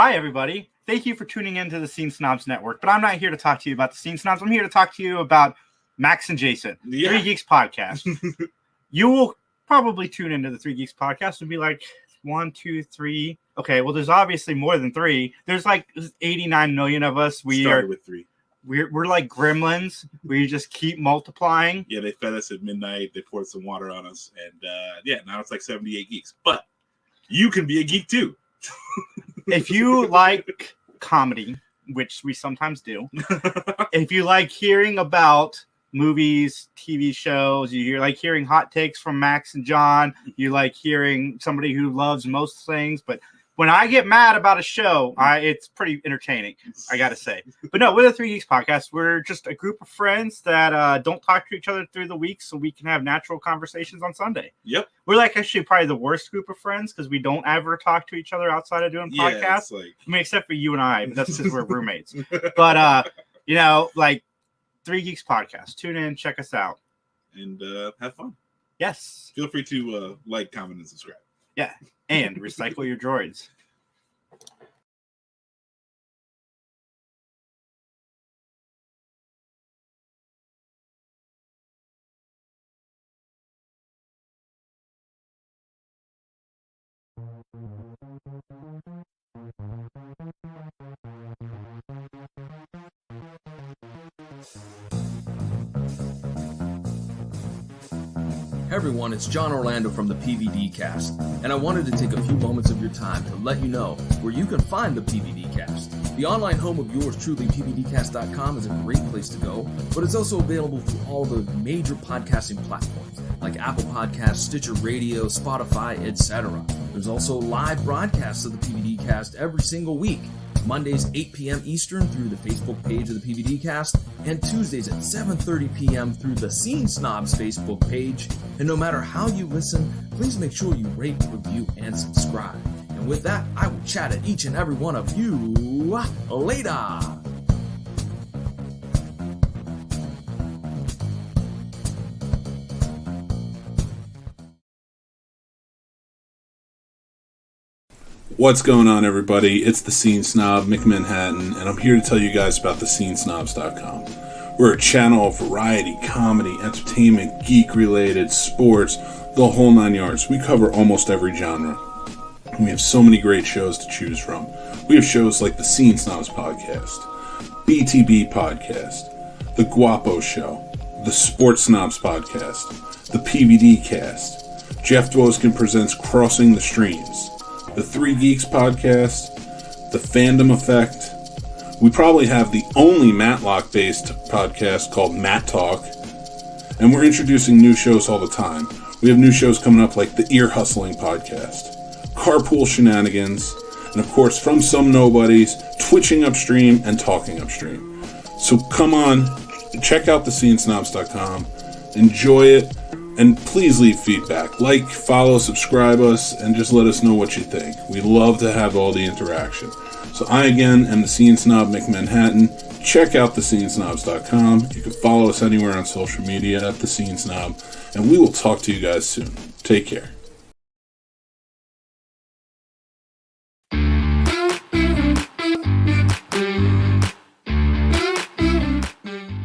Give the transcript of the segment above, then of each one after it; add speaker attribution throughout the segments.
Speaker 1: Hi, everybody. Thank you for tuning into the Scene Snobs Network, but I'm not here to talk to you about the Scene Snobs. I'm here to talk to you about Max and Jason, Three Geeks Podcast. You will probably tune into the Three Geeks Podcast and be like, 1, 2, 3. Okay, well, there's obviously more than 3. There's like 89 million of us. We started with 3. We're like gremlins. We just keep multiplying.
Speaker 2: Yeah, they fed us at midnight. They poured some water on us, and now it's like 78 geeks. But you can be a geek too.
Speaker 1: If you like comedy, which we sometimes do, if you like hearing about movies, TV shows, you like hearing hot takes from Max and John, you like hearing somebody who loves most things, but when I get mad about a show, it's pretty entertaining, I gotta say. But no, we're the Three Geeks Podcast. We're just a group of friends that don't talk to each other through the week so we can have natural conversations on Sunday.
Speaker 2: Yep.
Speaker 1: We're like actually probably the worst group of friends because we don't ever talk to each other outside of doing podcasts. I mean, except for you and I, but that's because we're roommates. But, like Three Geeks Podcast. Tune in, check us out.
Speaker 2: And have fun.
Speaker 1: Yes.
Speaker 2: Feel free to like, comment, and subscribe.
Speaker 1: Yeah. And recycle your droids.
Speaker 3: Hey everyone, it's John Orlando from the PVD Cast, and I wanted to take a few moments of your time to let you know where you can find the PVD Cast. The online home of yours truly, PVDcast.com, is a great place to go, but it's also available through all the major podcasting platforms like Apple Podcasts, Stitcher Radio, Spotify, etc. There's also live broadcasts of the PVD Cast every single week. Mondays 8 p.m. Eastern through the Facebook page of the PVD Cast, and Tuesdays at 7:30 p.m. through the Scene Snobs Facebook page. And no matter how you listen, please make sure you rate, review, and subscribe. And with that, I will chat at each and every one of you later.
Speaker 2: What's going on, everybody? It's the Scene Snob, Mick Manhattan, and I'm here to tell you guys about thescenesnobs.com. We're a channel of variety, comedy, entertainment, geek-related, sports, the whole 9 yards. We cover almost every genre. And we have so many great shows to choose from. We have shows like the Scene Snobs Podcast, BTB Podcast, The Guapo Show, the Sports Snobs Podcast, the PVD Cast, Jeff Dwoskin presents Crossing the Streams, the Three Geeks Podcast, the Fandom Effect. We probably have the only Matlock-based podcast called Matt Talk, and we're introducing new shows all the time. We have new shows coming up like the Ear Hustling Podcast, Carpool Shenanigans, and of course, from some nobodies, Twitching Upstream and Talking Upstream. So come on, check out thescenesnobs.com, enjoy it, and please leave feedback. Like, follow, subscribe us, and just let us know what you think. We love to have all the interaction. So I, again, am the Scene Snob, Mick Manhattan. Check out thescenesnobs.com. You can follow us anywhere on social media at The Scene Snob, and we will talk to you guys soon. Take care.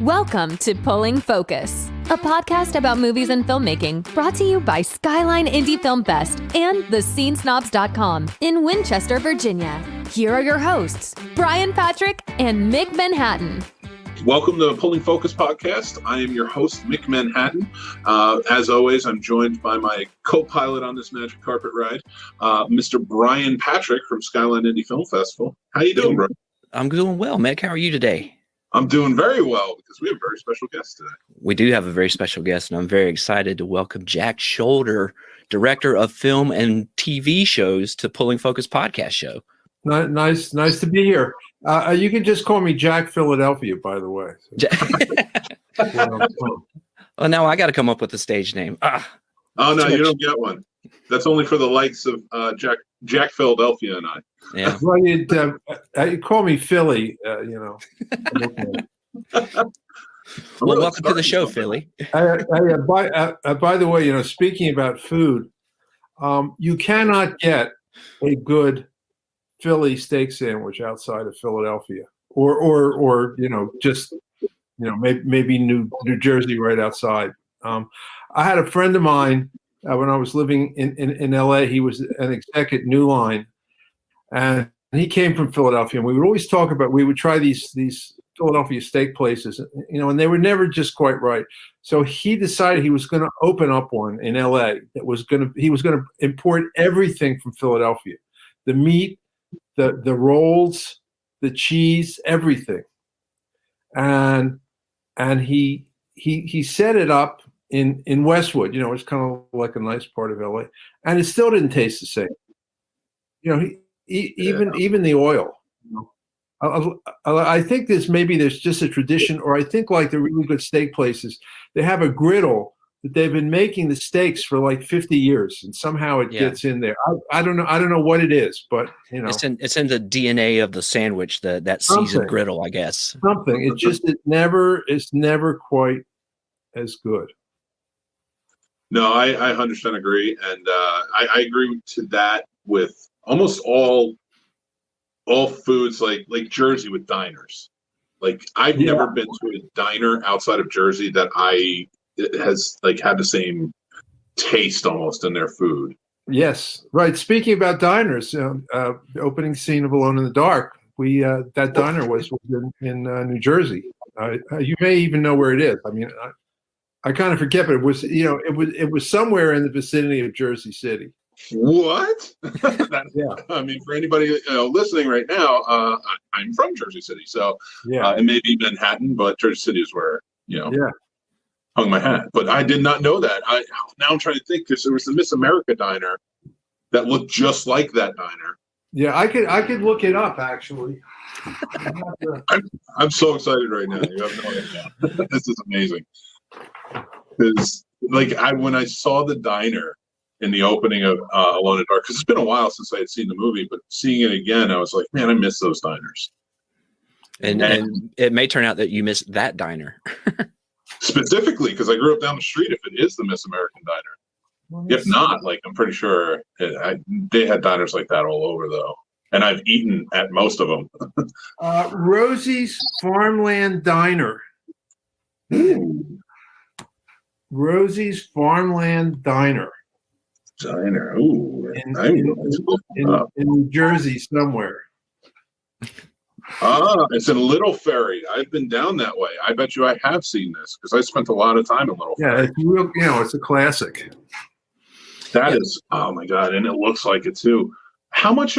Speaker 4: Welcome to Pulling Focus, a podcast about movies and filmmaking brought to you by Skyline Indie Film Fest and thescenesnobs.com in Winchester, Virginia. Here are your hosts, Brian Patrick and Mick Manhattan.
Speaker 2: Welcome to the Pulling Focus Podcast. I am your host, Mick Manhattan. As always, I'm joined by my co-pilot on this magic carpet ride, Mr. Brian Patrick from Skyline Indie Film Festival. How you doing, bro?
Speaker 5: I'm doing well, Mick. How are you today?
Speaker 2: I'm doing very well because we have a very special guest today.
Speaker 5: We do have a very special guest, and I'm very excited to welcome Jack Sholder, director of film and TV shows, to Pulling Focus Podcast show.
Speaker 6: Nice to be here. You can just call me Jack Philadelphia, by the way.
Speaker 5: Well, now I got to come up with a stage name.
Speaker 2: Oh no, you don't get one. That's only for the likes of Jack Philadelphia and I.
Speaker 5: Yeah.
Speaker 6: Well, you call me Philly,
Speaker 5: Well, welcome to the show, Philly.
Speaker 6: By the way, speaking about food, you cannot get a good Philly steak sandwich outside of Philadelphia, or just maybe New Jersey right outside. I had a friend of mine when I was living in LA. He was an exec at New Line, and he came from Philadelphia. And we would always talk about, we would try these Philadelphia steak places, and they were never just quite right. So he decided he was going to open up one in LA he was going to import everything from Philadelphia, the meat, the rolls, the cheese, everything. And he set it up in Westwood. It's kind of like a nice part of LA, and it still didn't taste the same. Even the oil. I think there's just a tradition, or I think like the really good steak places, they have a griddle that they've been making the steaks for like 50 years, and somehow it gets in there. I don't know what it is, but
Speaker 5: it's in the DNA of the sandwich, that seasoned griddle, I guess.
Speaker 6: Something. It's never quite as good.
Speaker 2: No, I 100% agree, and I agree to that with almost all foods, like Jersey with diners. Like I've never been to a diner outside of Jersey that it has like had the same taste almost in their food.
Speaker 6: Yes, right. Speaking about diners, the opening scene of Alone in the Dark, that diner was in New Jersey. You may even know where it is. I mean, I kind of forget, but it was it was somewhere in the vicinity of Jersey City.
Speaker 2: What?
Speaker 6: Yeah.
Speaker 2: I mean, for anybody listening right now, I'm from Jersey City, so it may be Manhattan, but Jersey City is where hung my hat. But I did not know that. Now I'm trying to think, because there was the Miss America diner that looked just like that diner.
Speaker 6: Yeah, I could look it up actually.
Speaker 2: I'm so excited right now. You have no idea. This is amazing. Because when I saw the diner in the opening of Alone in the Dark, because it's been a while since I had seen the movie, but seeing it again, I was like, man, I miss those diners.
Speaker 5: And it may turn out that you missed that diner.
Speaker 2: Specifically, because I grew up down the street, if it is the Miss American diner. Well, if not, I'm pretty sure they had diners like that all over, though. And I've eaten at most of them.
Speaker 6: Rosie's Farmland Diner. Rosie's Farmland Diner.
Speaker 2: Ooh.
Speaker 6: In New Jersey somewhere.
Speaker 2: It's in Little Ferry. I've been down that way. I bet you I have seen this, because I spent a lot of time in Little Ferry.
Speaker 6: Yeah, it's real. It's a classic.
Speaker 2: That is, oh my God, and it looks like it too. How much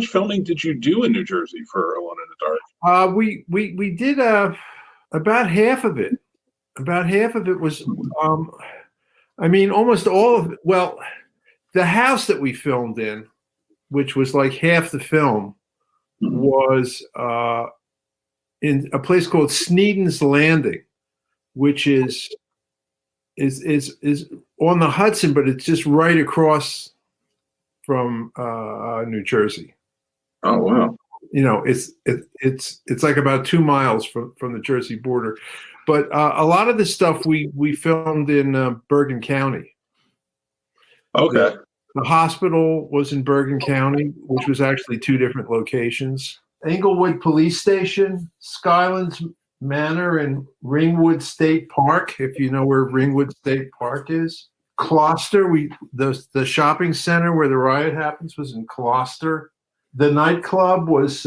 Speaker 2: filming did you do in New Jersey for Alone in the Dark?
Speaker 6: We did about half of it. About half of it was, almost all of it. Well, the house that we filmed in, which was like half the film, was in a place called Sneeden's Landing, which is on the Hudson, but it's just right across from New Jersey.
Speaker 2: Oh wow!
Speaker 6: It's like about 2 miles from the Jersey border. But a lot of the stuff we filmed in Bergen County.
Speaker 2: Okay.
Speaker 6: The hospital was in Bergen County, which was actually 2 different locations. Englewood Police Station, Skylands Manor, and Ringwood State Park, if you know where Ringwood State Park is. Gloucester, the shopping center where the riot happens was in Gloucester. The nightclub was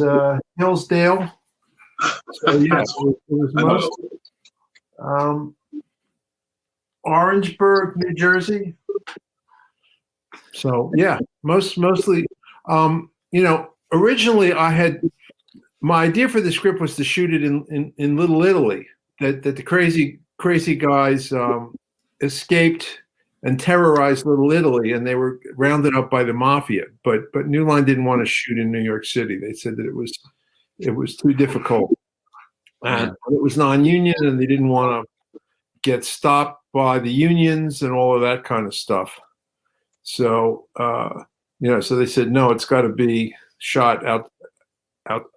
Speaker 6: Hillsdale. So yeah, it was most Orangeburg, New Jersey. So yeah, mostly. Originally my idea for the script was to shoot it in Little Italy. That the crazy guys escaped and terrorized Little Italy, and they were rounded up by the mafia. But New Line didn't want to shoot in New York City. They said that it was too difficult, and it was non-union, and they didn't want to get stopped by the unions and all of that kind of stuff. So so they said no, it's got to be shot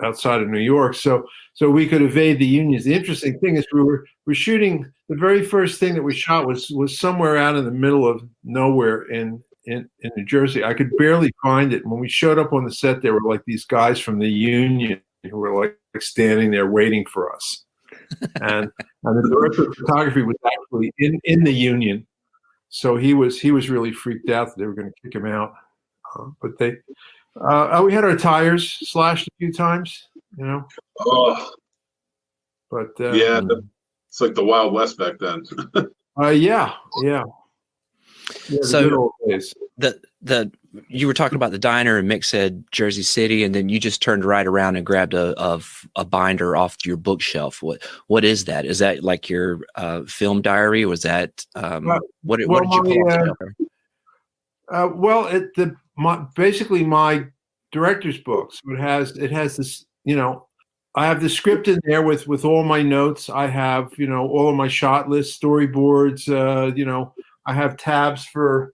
Speaker 6: outside of New York, so we could evade the unions. The interesting thing is we're shooting. The very first thing that we shot was somewhere out in the middle of nowhere in in New Jersey. I could barely find it. When we showed up on the set, there were like these guys from the union who were like standing there waiting for us. And the director of photography was actually in the union. So he was really freaked out that they were going to kick him out. But we had our tires slashed a few times, you know.
Speaker 2: Oh,
Speaker 6: but
Speaker 2: yeah, it's like the Wild West back then.
Speaker 6: Yeah.
Speaker 5: So
Speaker 6: good old days.
Speaker 5: You were talking about the diner, and Mick said Jersey City, and then you just turned right around and grabbed a binder off your bookshelf. What is that? Is that like your film diary? Was that what did you pull off there?
Speaker 6: Basically my director's book. So it has this, you know, I have the script in there with all my notes. I have, you know, all of my shot lists, storyboards. You know, I have tabs for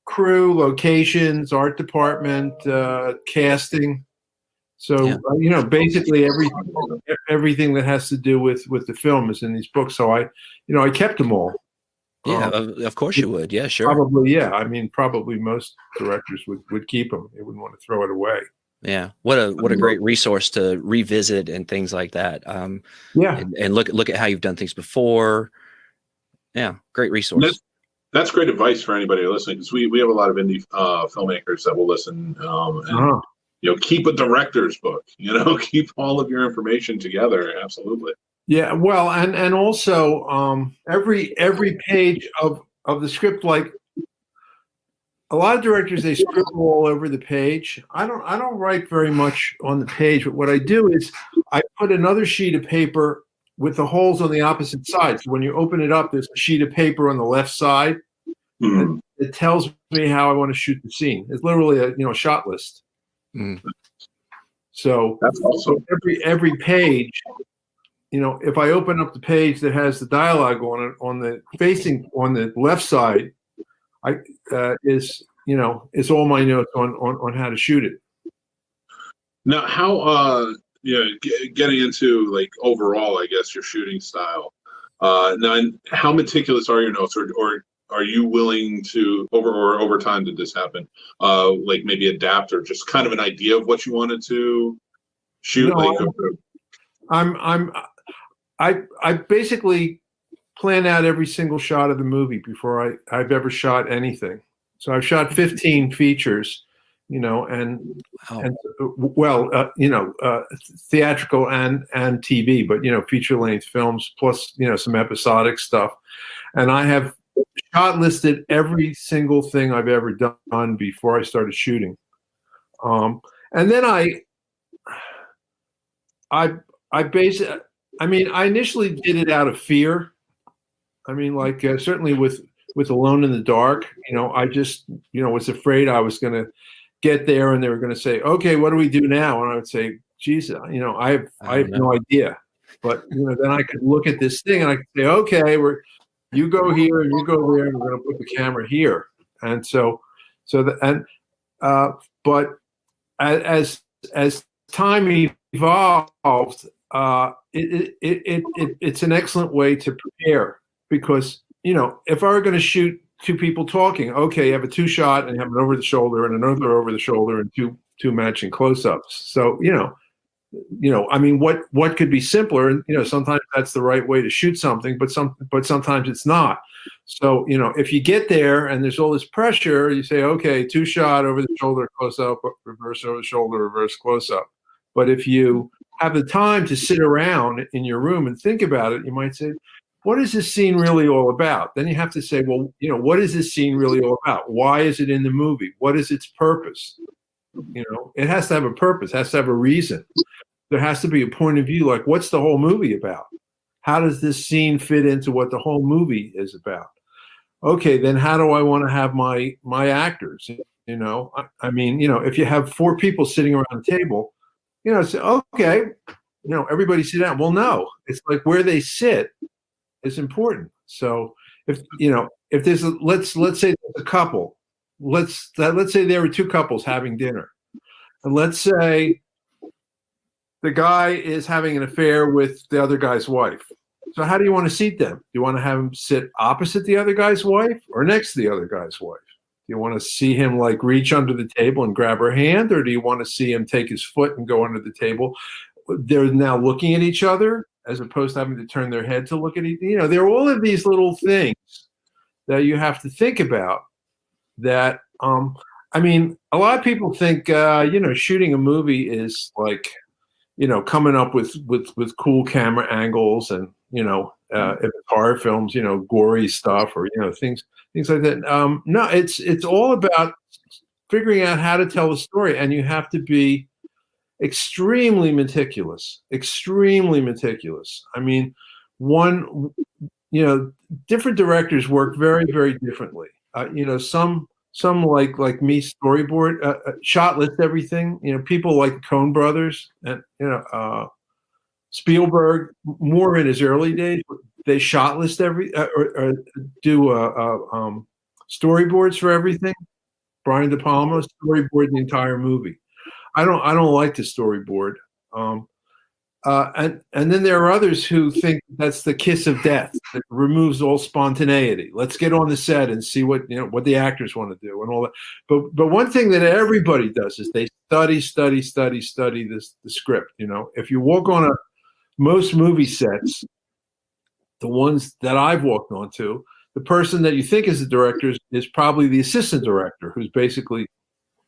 Speaker 6: crew, locations, art department, casting. So you know, basically everything that has to do with the film is in these books. So I kept them all.
Speaker 5: Yeah, of course you would. Yeah, sure.
Speaker 6: Probably, yeah. I mean, probably most directors would keep them. They wouldn't want to throw it away.
Speaker 5: Yeah, what a great resource to revisit and things like that.
Speaker 6: Yeah,
Speaker 5: and look at how you've done things before. Yeah, great resource.
Speaker 2: That's great advice for anybody listening, because we have a lot of indie filmmakers that will listen. And, you know, keep a director's book. You know, keep all of your information together. Absolutely.
Speaker 6: Yeah, well, and also every page of the script, like a lot of directors, they scribble all over the page. I don't write very much on the page, but what I do is I put another sheet of paper with the holes on the opposite side. So when you open it up, there's a sheet of paper on the left side. And it tells me how I want to shoot the scene. It's literally a shot list. So
Speaker 2: that's awesome.
Speaker 6: Every page, you know, if I open up the page that has the dialogue on it, on the left side, it's all my notes on how to shoot it.
Speaker 2: Now, how getting into like overall, I guess, your shooting style. Now, how meticulous are your notes, or are you willing to over time did this happen? Like maybe adapt, or just kind of an idea of what you wanted to shoot?
Speaker 6: I basically plan out every single shot of the movie before I've ever shot anything. So I've shot 15 features, you know, theatrical and TV, but, you know, feature length films plus, you know, some episodic stuff. And I have shot listed every single thing I've ever done before I started shooting. And then I initially did it out of fear. I mean, like certainly with Alone in the Dark, you know, I just, you know, was afraid I was going to get there and they were going to say, okay, what do we do now? And I would say, geez, you know, I have no idea. But, you know, then I could look at this thing and I could say, okay, you go here and you go there and we're going to put the camera here. And but as time evolved, it's an excellent way to prepare, because, you know, if I were going to shoot two people talking, okay, you have a two shot and you have an over the shoulder and another over the shoulder and two matching close-ups. So, you know, I mean, what could be simpler? And, you know, sometimes that's the right way to shoot something, but sometimes it's not. So, you know, if you get there and there's all this pressure, you say, okay, two shot over the shoulder, close up, reverse over the shoulder, reverse close up. But if you have the time to sit around in your room and think about it, you might say, what is this scene really all about? Then you have to say, well, you know, what is this scene really all about? Why is it in the movie? What is its purpose? You know, it has to have a purpose, has to have a reason. There has to be a point of view, like, what's the whole movie about? How does this scene fit into what the whole movie is about? Okay, then how do I want to have my actors? You know, I mean, you know, if you have four people sitting around a table, you know, say, okay, you know, everybody sit down. Well, no, it's like where they sit is important. So if there's let's say there's a couple, let's say there were two couples having dinner, and let's say the guy is having an affair with the other guy's wife. So how do you want to seat them? Do you want to have them sit opposite the other guy's wife or next to the other guy's wife? Do you want to see him like reach under the table and grab her hand, or do you want to see him take his foot and go under the table? They're now looking at each other as opposed to having to turn their head to look at each. There are all of these little things that you have to think about. That I mean, a lot of people think shooting a movie is like coming up with cool camera angles and if it's horror films, gory stuff or things like that. No, it's all about figuring out how to tell a story, and you have to be extremely meticulous. I mean, different directors work very, very differently. Some like me storyboard, shot list everything. People like the Coen brothers and Spielberg, more in his early days, they shot list or do storyboards for everything. Brian De Palma storyboard the entire movie. I don't like to storyboard. And then there are others who think that's the kiss of death. It removes all spontaneity. Let's get on the set and see what the actors want to do and all that. But one thing that everybody does is they study the script. If you walk on most movie sets, the ones that I've walked onto, the person that you think is the director is probably the assistant director, who's basically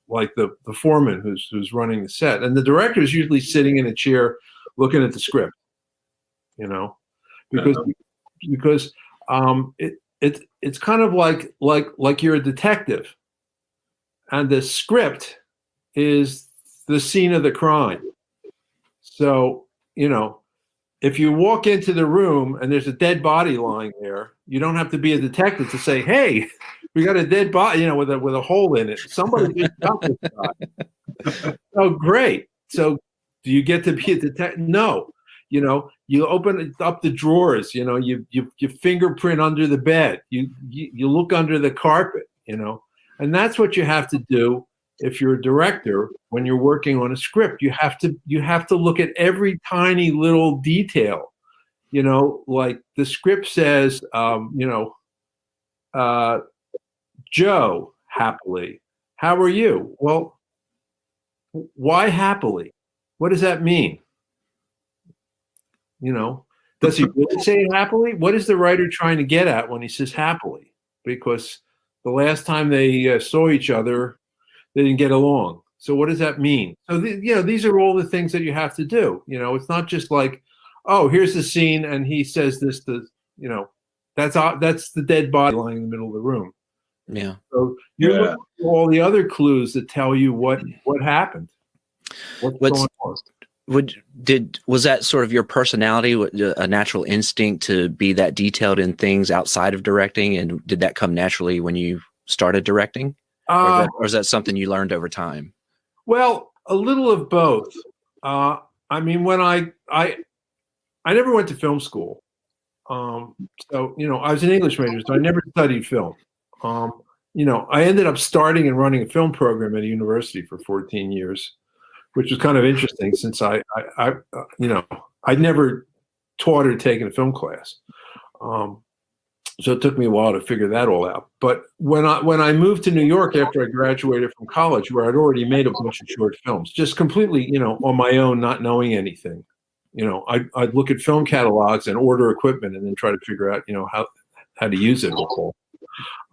Speaker 6: like the foreman who's running the set, and the director is usually sitting in a chair looking at the script, because it's kind of like you're a detective, and the script is the scene of the crime. So if you walk into the room and there's a dead body lying there, you don't have to be a detective to say, "Hey, we got a dead body, with a hole in it. Somebody just got this guy." Oh, great. So do you get to be a detective? No. You open up the drawers. You fingerprint under the bed. You look under the carpet. And that's what you have to do if you're a director when you're working on a script. You have to look at every tiny little detail. Like the script says, Joe, happily. How are you? Well, why happily? What does that mean? Does he really say it happily? What is the writer trying to get at when he says happily? Because the last time they saw each other, they didn't get along. So what does that mean? So these are all the things that you have to do. It's not just like, oh, here's the scene and he says this that's the dead body lying in the middle of the room.
Speaker 5: Yeah.
Speaker 6: So you look at all the other clues that tell you what happened. What's going on?
Speaker 5: Was that sort of your personality, a natural instinct to be that detailed in things outside of directing, and did that come naturally when you started directing, or is that something you learned over time?
Speaker 6: Well, a little of both. I mean, when I never went to film school, so I was an English major, so I never studied film. I ended up starting and running a film program at a university for 14 years. Which was kind of interesting since I'd never taught or taken a film class. So it took me a while to figure that all out. But when I moved to New York after I graduated from college, where I'd already made a bunch of short films, just completely, on my own, not knowing anything, I'd look at film catalogs and order equipment and then try to figure out, how to use it all.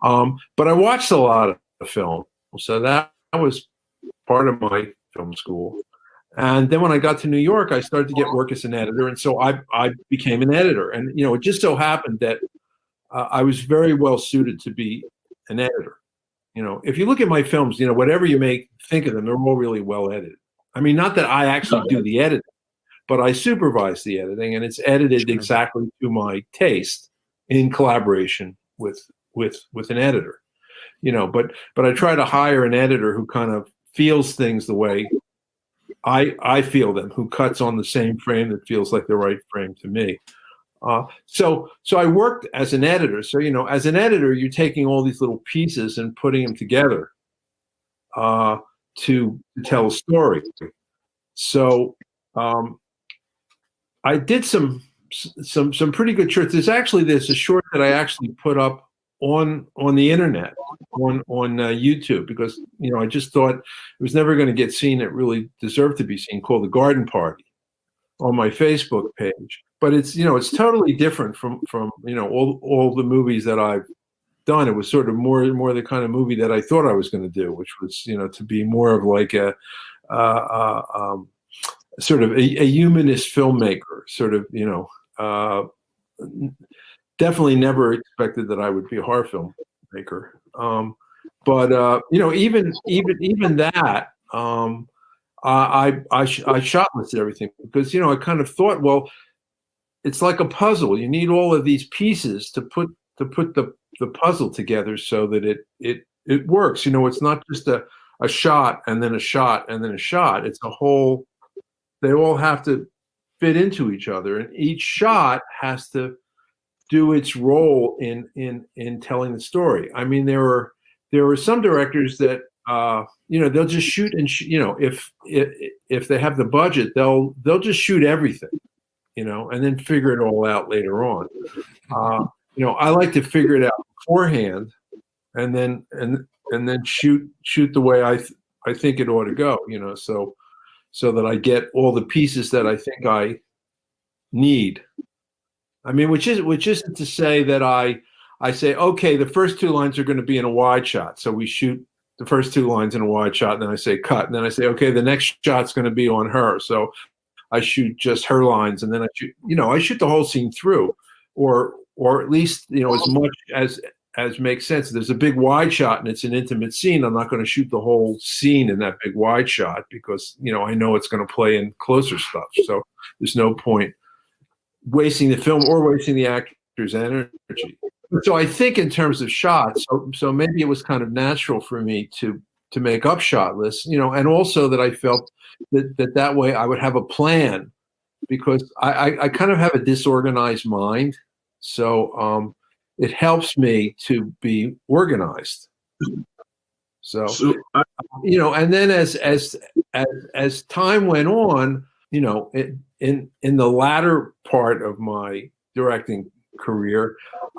Speaker 6: But I watched a lot of film. So that was part of my film school. And then when I got to New York, I started to get work as an editor. And so I became an editor. And, it just so happened that I was very well suited to be an editor. If you look at my films, whatever you may think of them, they're all really well edited. I mean, not that I actually do the editing, but I supervise the editing, and it's edited exactly to my taste in collaboration with an editor. But I try to hire an editor who kind of feels things the way I feel them, who cuts on the same frame that feels like the right frame to me. So I worked as an editor. So, as an editor, you're taking all these little pieces and putting them together to tell a story. So I did some pretty good shorts. There's a short that I actually put up on the internet on YouTube, because I just thought it was never going to get seen. It really deserved to be seen, called The Garden Party, on my Facebook page. But it's it's totally different from all the movies that I've done. It was sort of more the kind of movie that I thought I was going to do, which was to be more of like a sort of a humanist filmmaker, sort of definitely never expected that I would be a horror filmmaker. But even that, I shot listed everything, because I kind of thought, well, it's like a puzzle. You need all of these pieces to put the puzzle together so that it works. It's not just a shot and then a shot and then a shot. It's a whole. They all have to fit into each other, and each shot has to do its role in telling the story. I mean, there were some directors that they'll just shoot and if they have the budget, they'll just shoot everything, and then figure it all out later on. I like to figure it out beforehand, and then shoot the way I think it ought to go. So that I get all the pieces that I think I need. I mean, which isn't to say that I say, okay, the first two lines are going to be in a wide shot, so we shoot the first two lines in a wide shot, and then I say cut, and then I say, okay, the next shot's going to be on her, so I shoot just her lines, and then I shoot the whole scene through, or at least as much as makes sense. There's a big wide shot and it's an intimate scene. I'm not going to shoot the whole scene in that big wide shot, because I know it's going to play in closer stuff. So there's no point wasting the film or wasting the actor's energy. So I think in terms of shots, so maybe it was kind of natural for me to make up shot lists, and also that I felt that way I would have a plan, because I kind of have a disorganized mind. So it helps me to be organized. So and then as time went on, in the latter part of my directing career,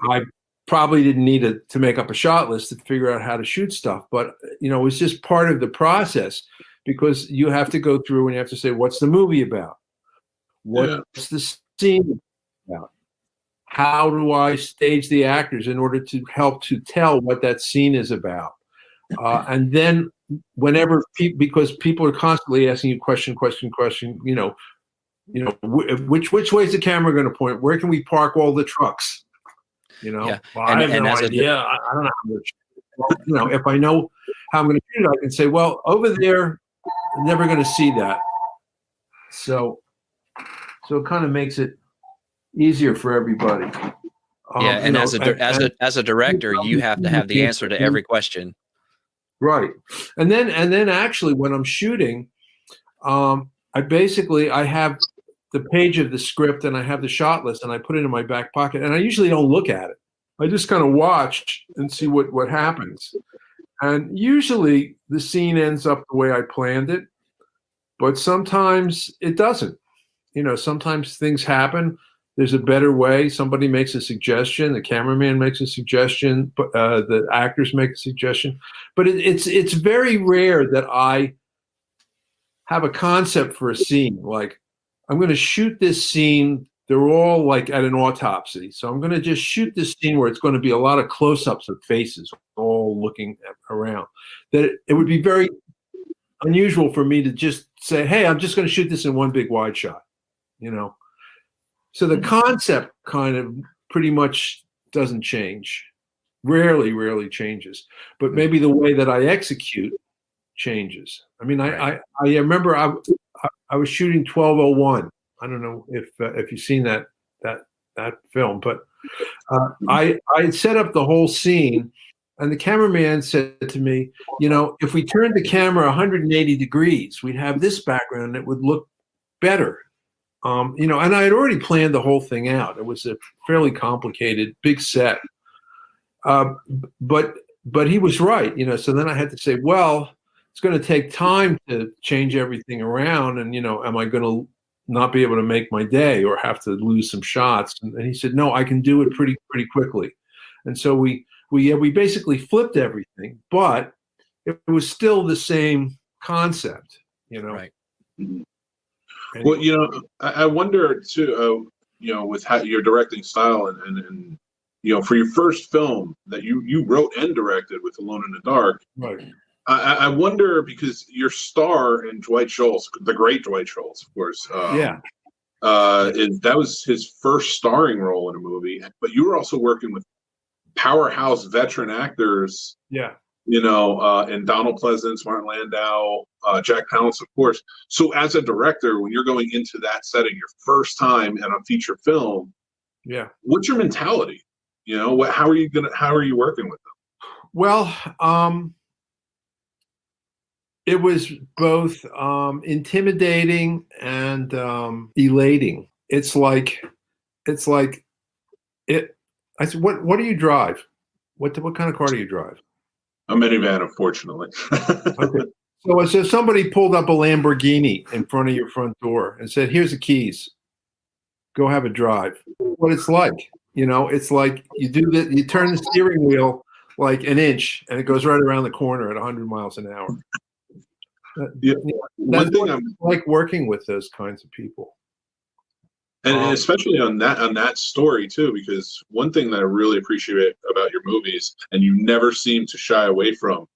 Speaker 6: I probably didn't need to make up a shot list to figure out how to shoot stuff. But, it was just part of the process, because you have to go through and you have to say, what's the movie about? What's the scene about? How do I stage the actors in order to help to tell what that scene is about? And then whenever because people are constantly asking you question, which way is the camera going to point? Where can we park all the trucks?
Speaker 5: Yeah.
Speaker 6: Well, I have no idea. I don't know how much. Well, if I know how I'm going to shoot it, I can say, well, over there, I'm never going to see that. So it kind of makes it easier for everybody.
Speaker 5: And as a director, you have to have the answer to every question.
Speaker 6: Right. And then actually when I'm shooting, I have the page of the script and I have the shot list and I put it in my back pocket, and I usually don't look at it. I just kind of watch and see what happens. And usually the scene ends up the way I planned it, but sometimes it doesn't. Sometimes things happen. There's a better way. Somebody makes a suggestion. The cameraman makes a suggestion. The actors make a suggestion. But it's very rare that I have a concept for a scene. Like, I'm going to shoot this scene. They're all like at an autopsy. So I'm going to just shoot this scene where it's going to be a lot of close-ups of faces all looking around. That it would be very unusual for me to just say, hey, I'm just going to shoot this in one big wide shot, So the concept kind of pretty much doesn't change, rarely changes, but maybe the way that I execute changes. I mean, I remember I was shooting 1201. I don't know if you've seen that film, but I had set up the whole scene, and the cameraman said to me, if we turned the camera 180 degrees, we'd have this background that would look better. And I had already planned the whole thing out. It was a fairly complicated, big set. But he was right, so then I had to say, well, it's going to take time to change everything around. And, am I going to not be able to make my day or have to lose some shots? And he said, no, I can do it pretty quickly. And so we we basically flipped everything, but it was still the same concept,
Speaker 5: Right.
Speaker 6: Anyway.
Speaker 2: Well, I wonder too, with how your directing style and for your first film that you wrote and directed with Alone in the Dark.
Speaker 6: Right.
Speaker 2: I wonder, because your star in Dwight Schultz, the great Dwight Schultz, of course. That was his first starring role in a movie, but you were also working with powerhouse veteran actors.
Speaker 6: Yeah.
Speaker 2: And Donald Pleasance, Martin Landau, Jack Palance, of course. So as a director, when you're going into that setting, your first time in a feature film,
Speaker 6: yeah,
Speaker 2: what's your mentality? How are you working with them?
Speaker 6: Well, it was both intimidating and elating. It's like it. I said, what do you drive? What kind of car do you drive?
Speaker 2: A minivan, unfortunately.
Speaker 6: Okay. So somebody pulled up a Lamborghini in front of your front door and said, "Here's the keys. Go have a drive." What it's like, it's like you turn the steering wheel like an inch and it goes right around the corner at 100 miles an hour.
Speaker 2: Yeah.
Speaker 6: That's what it's like working with those kinds of people.
Speaker 2: And especially on that story too, because one thing that I really appreciate about your movies, and you never seem to shy away from,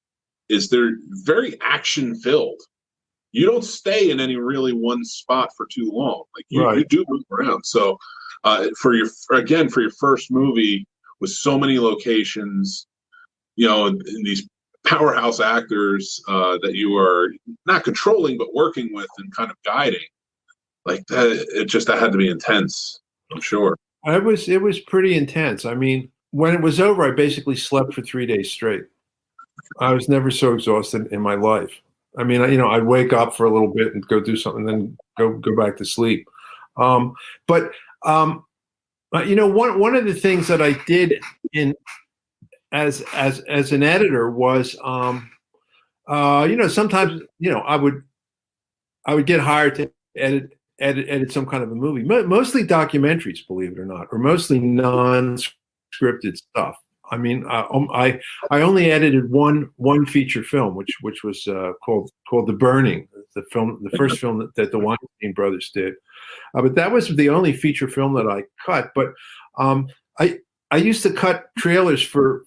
Speaker 2: is they're very action filled. You don't stay in any really one spot for too long. Like you do move around. So for your first movie with so many locations, and these powerhouse actors that you are not controlling but working with and kind of guiding. Like that had to be intense, I'm sure.
Speaker 6: It was pretty intense. I mean, when it was over, I basically slept for 3 days straight. I was never so exhausted in my life. I mean, I'd wake up for a little bit and go do something, then go back to sleep. But one of the things that I did as an editor was, sometimes I would get hired to edit some kind of a movie, mostly documentaries, believe it or not, or mostly non-scripted stuff. I mean, I only edited one feature film, which was called The Burning, the first film that the Weinstein brothers did. But that was the only feature film that I cut. But I used to cut trailers for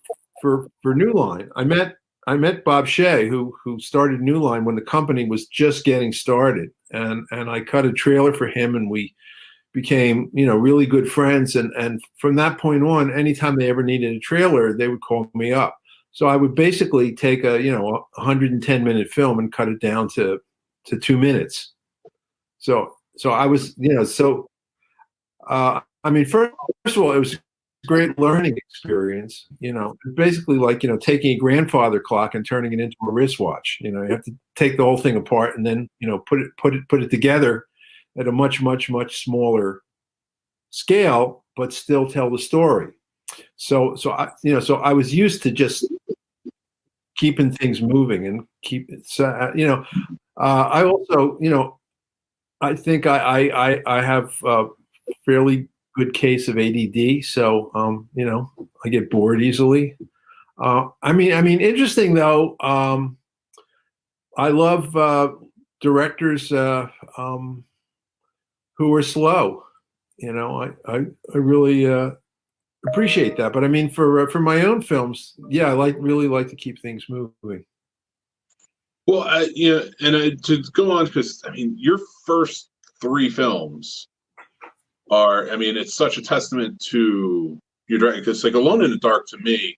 Speaker 6: New Line. I met Bob Shea, who started New Line when the company was just getting started, and I cut a trailer for him, and we became really good friends. And from that point on, anytime they ever needed a trailer, they would call me up. So I would basically take a 110-minute film and cut it down to 2 minutes. So I was I mean, first of all, it was great learning experience. Basically like taking a grandfather clock and turning it into a wristwatch. You have to take the whole thing apart and then put it together at a much smaller scale, but still tell the story. So I was used to just keeping things moving and I also I think I have a fairly good case of ADD, so I get bored easily. I mean, interesting though. I love directors who are slow. I really appreciate that. But I mean, for my own films, yeah, I really like to keep things moving.
Speaker 2: Well, to go on, because I mean, your first 3 films are, I mean, it's such a testament to your directing, because like Alone in the Dark, to me,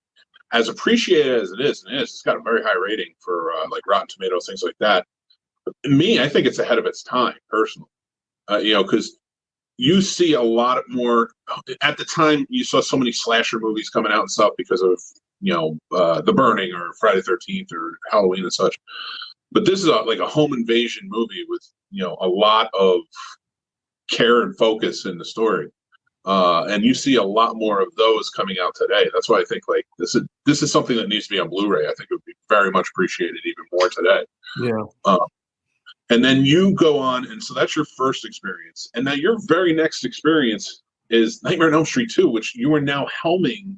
Speaker 2: as appreciated as it is, and it's got a very high rating for like Rotten Tomatoes, things like that. But me, I think it's ahead of its time, personally. Because you see a lot more. At the time, you saw so many slasher movies coming out and stuff because of The Burning or Friday the 13th or Halloween and such. But this is like a home invasion movie with a lot of care and focus in the story, and you see a lot more of those coming out today. That's why I think like this is something that needs to be on Blu-ray. I think it would be very much appreciated even more today.
Speaker 6: Yeah.
Speaker 2: And then you go on, and so that's your first experience, and now your very next experience is Nightmare on Elm Street 2, which you are now helming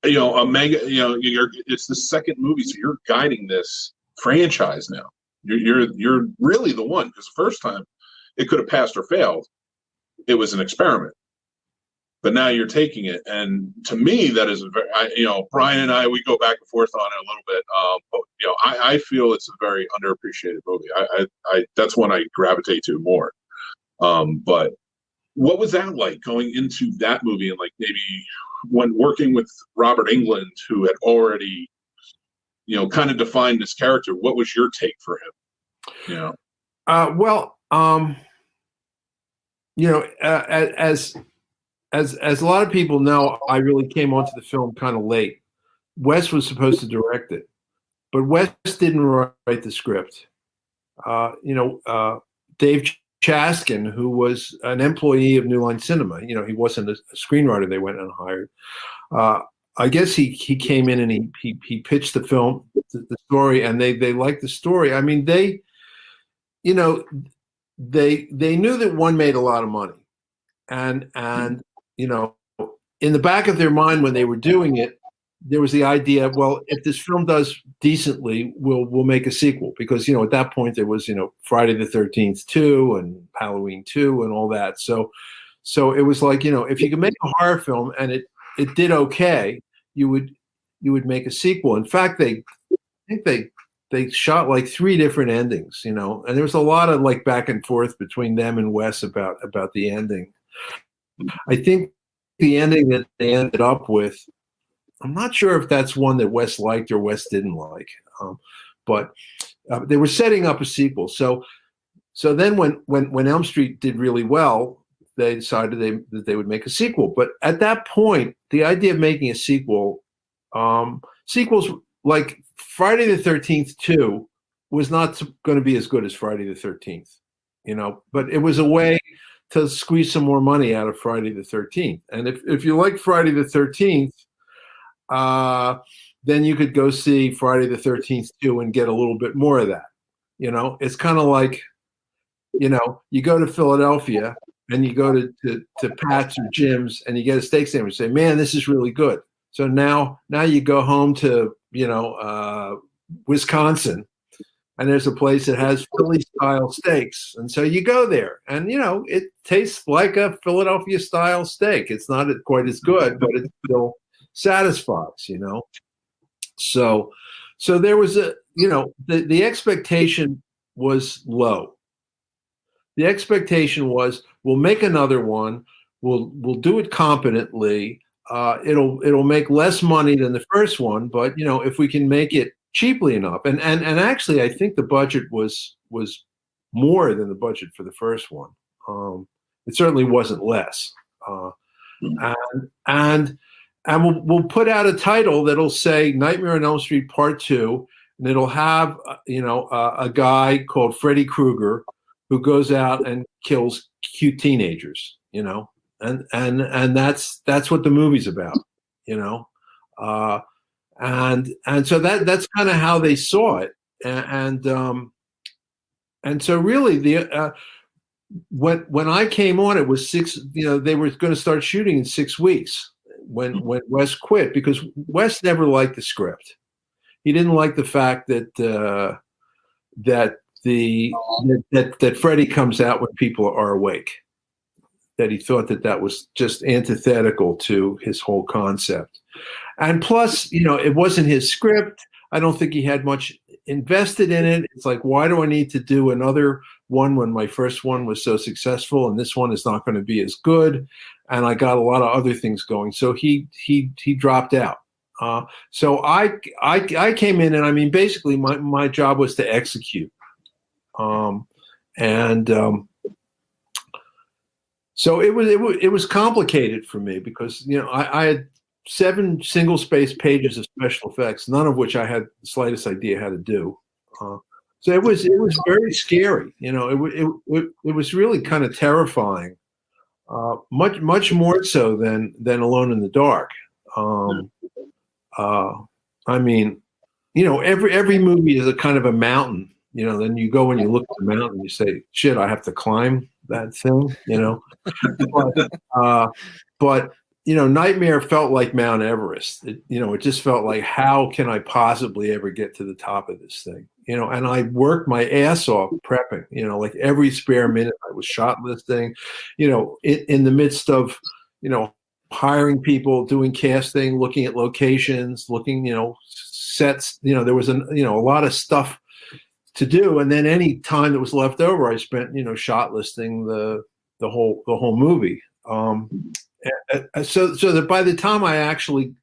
Speaker 2: a mega, it's the second movie, so you're guiding this franchise now. You're really the one, because the first time it could have passed or failed. It was an experiment, but now you're taking it, and to me, that is a very, Brian and I, we go back and forth on it a little bit. But I feel it's a very underappreciated movie. I that's one I gravitate to more. But what was that like going into that movie, and like maybe when working with Robert Englund, who had already, kind of defined this character? What was your take for him?
Speaker 6: As a lot of people know, I really came onto the film kind of late. Wes was supposed to direct it, but Wes didn't write the script. Dave Chaskin, who was an employee of New Line Cinema, he wasn't a screenwriter they went and hired. I guess he came in and he pitched the film, the story, and they liked the story. I mean, they knew that one made a lot of money, and in the back of their mind when they were doing it, there was the idea, well, if this film does decently, we'll make a sequel, because at that point there was Friday the 13th 2 and Halloween 2 and all that. So it was like, if you could make a horror film and it did okay, you would make a sequel. In fact, I think they shot like 3 different endings, and there was a lot of like back and forth between them and Wes about the ending. I think the ending that they ended up with, I'm not sure if that's one that Wes liked or Wes didn't like, but they were setting up a sequel. So then when Elm Street did really well, they decided that they would make a sequel. But at that point, the idea of making a sequel, sequels like Friday the 13th 2 was not going to be as good as Friday the 13th, but it was a way to squeeze some more money out of Friday the 13th. And if you like Friday the 13th, then you could go see Friday the 13th 2 and get a little bit more of that. It's kind of like, you go to Philadelphia and you go to Pat's or Jim's and you get a steak sandwich and say, man, this is really good. So now you go home to, Wisconsin, and there's a place that has Philly style steaks. And so you go there and, it tastes like a Philadelphia style steak. It's not quite as good, but it still satisfies, So there was the expectation was low. The expectation was, we'll make another one. We'll do it competently. It'll make less money than the first one, but if we can make it cheaply enough, and actually I think the budget was more than the budget for the first one. It certainly wasn't less. And we'll put out a title that'll say Nightmare on Elm Street Part 2, and it'll have a guy called Freddy Krueger who goes out and kills cute teenagers, and that's what the movie's about, and so that's kind of how they saw it, and so really when I came on, it was 6. They were going to start shooting in 6 weeks when Wes quit, because Wes never liked the script. He didn't like the fact that that Freddy comes out when people are awake. That he thought that was just antithetical to his whole concept. And plus, it wasn't his script. I don't think he had much invested in it. It's like, why do I need to do another one when my first one was so successful and this one is not going to be as good? And I got a lot of other things going. So he dropped out. So I came in, and I mean, basically my job was to execute. So it was complicated for me, because I had 7 single-spaced pages of special effects, none of which I had the slightest idea how to do. So it was very scary. It was really kind of terrifying, much more so than Alone in the Dark. I mean, every movie is a kind of a mountain. Then you go and you look at the mountain and you say, shit, I have to climb that thing, but Nightmare felt like Mount Everest. It just felt like, how can I possibly ever get to the top of this thing? And I worked my ass off prepping, like every spare minute I was shot listing, in the midst of, hiring people, doing casting, looking at locations, looking, sets, there was a lot of stuff to do. And then any time that was left over, I spent, shot listing the whole movie. So that by the time I actually,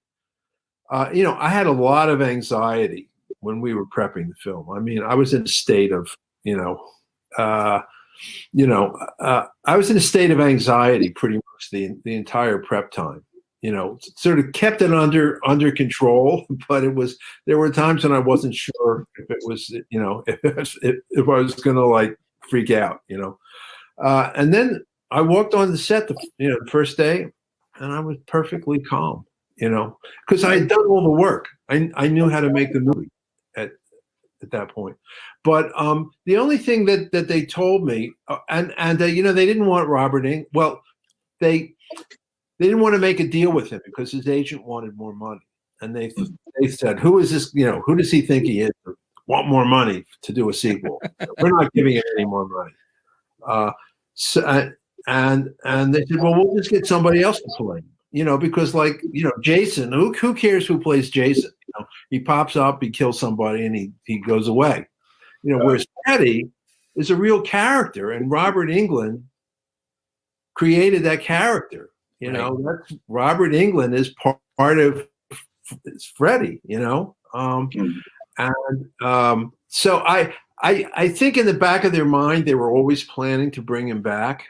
Speaker 6: I had a lot of anxiety when we were prepping the film. I mean, I was in a state of, I was in a state of anxiety pretty much the entire prep time. Sort of kept it under control, but there were times when I wasn't sure if it was, if I was going to like freak out, and then I walked on the set the first day, and I was perfectly calm, because I had done all the work. I knew how to make the movie at that point. But the only thing that they told me, and they didn't want Robert Englund. Well, they didn't want to make a deal with him because his agent wanted more money, and they said, "Who is this? Who does he think he is? Want more money to do a sequel? We're not giving him any more money." And they said, "Well, we'll just get somebody else to play him, because Jason, who cares who plays Jason? He pops up, he kills somebody, and he goes away. Whereas Freddy is a real character, and Robert Englund created that character. That's Robert Englund is part of Freddy. So I think in the back of their mind they were always planning to bring him back,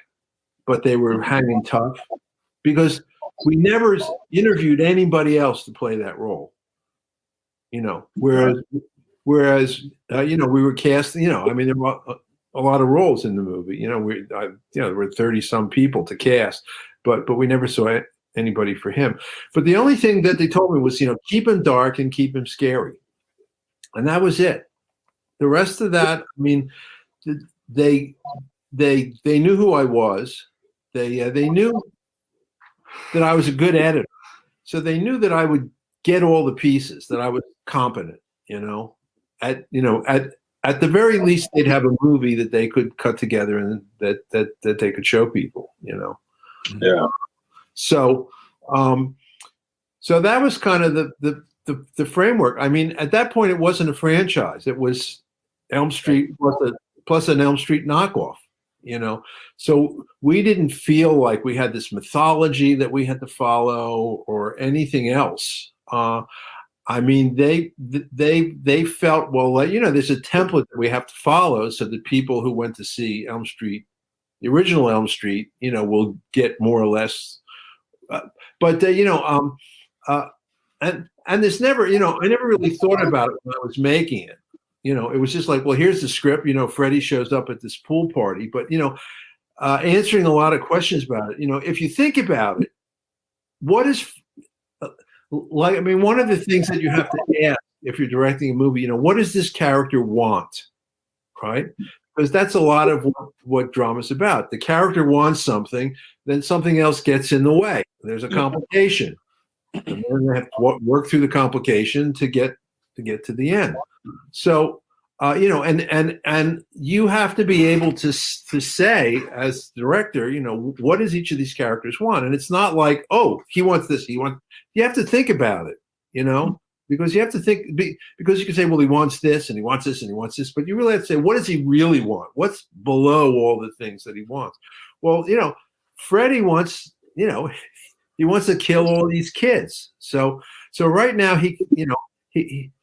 Speaker 6: but they were hanging tough because we never interviewed anybody else to play that role. Whereas we were casting. I mean, there were a lot of roles in the movie. There were 30 some people to cast, but we never saw anybody for him. But the only thing that they told me was, keep him dark and keep him scary, and that was it. The rest of that, I mean, they knew who I was. They knew that I was a good editor, so they knew that I would get all the pieces, that I was competent. At the very least, they'd have a movie that they could cut together and that they could show people.
Speaker 2: Yeah.
Speaker 6: So that was kind of the framework. I mean, at that point, it wasn't a franchise. It was Elm Street plus an Elm Street knockoff. So we didn't feel like we had this mythology that we had to follow or anything else. I mean, they felt, well, there's a template that we have to follow so that people who went to see Elm Street, the original Elm Street, will get more or less. And this never, I never really thought about it when I was making it. It was just like, well, here's the script. Freddie shows up at this pool party, but answering a lot of questions about it. If you think about it, what is one of the things that you have to ask if you're directing a movie, what does this character want, right? Because that's a lot of what drama's about. The character wants something, then something else gets in the way. There's a complication, and then they have to work through the complication to get to the end. So, and you have to be able to say as director, what does each of these characters want? And it's not like, oh, he wants this, you have to think about it, because you have to think, because you can say, well, he wants this and he wants this and he wants this, but you really have to say, what does he really want? What's below all the things that he wants? Well, Freddy wants, he wants to kill all these kids. So right now he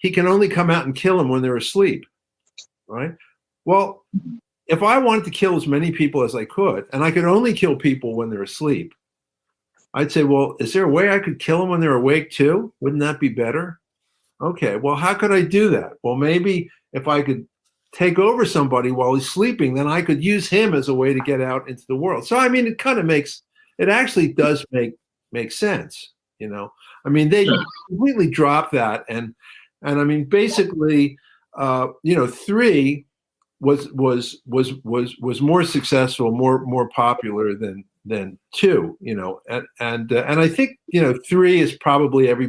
Speaker 6: can only come out and kill them when they're asleep, right? Well, if I wanted to kill as many people as I could, and I could only kill people when they're asleep, I'd say, well, is there a way I could kill them when they're awake too? Wouldn't that be better? Okay, well, how could I do that? Well, maybe if I could take over somebody while he's sleeping, then I could use him as a way to get out into the world. So, I mean, it actually does make sense, I mean, they completely dropped that, and I mean, basically, 3 was more successful, more popular than than 2. And I think 3 is probably if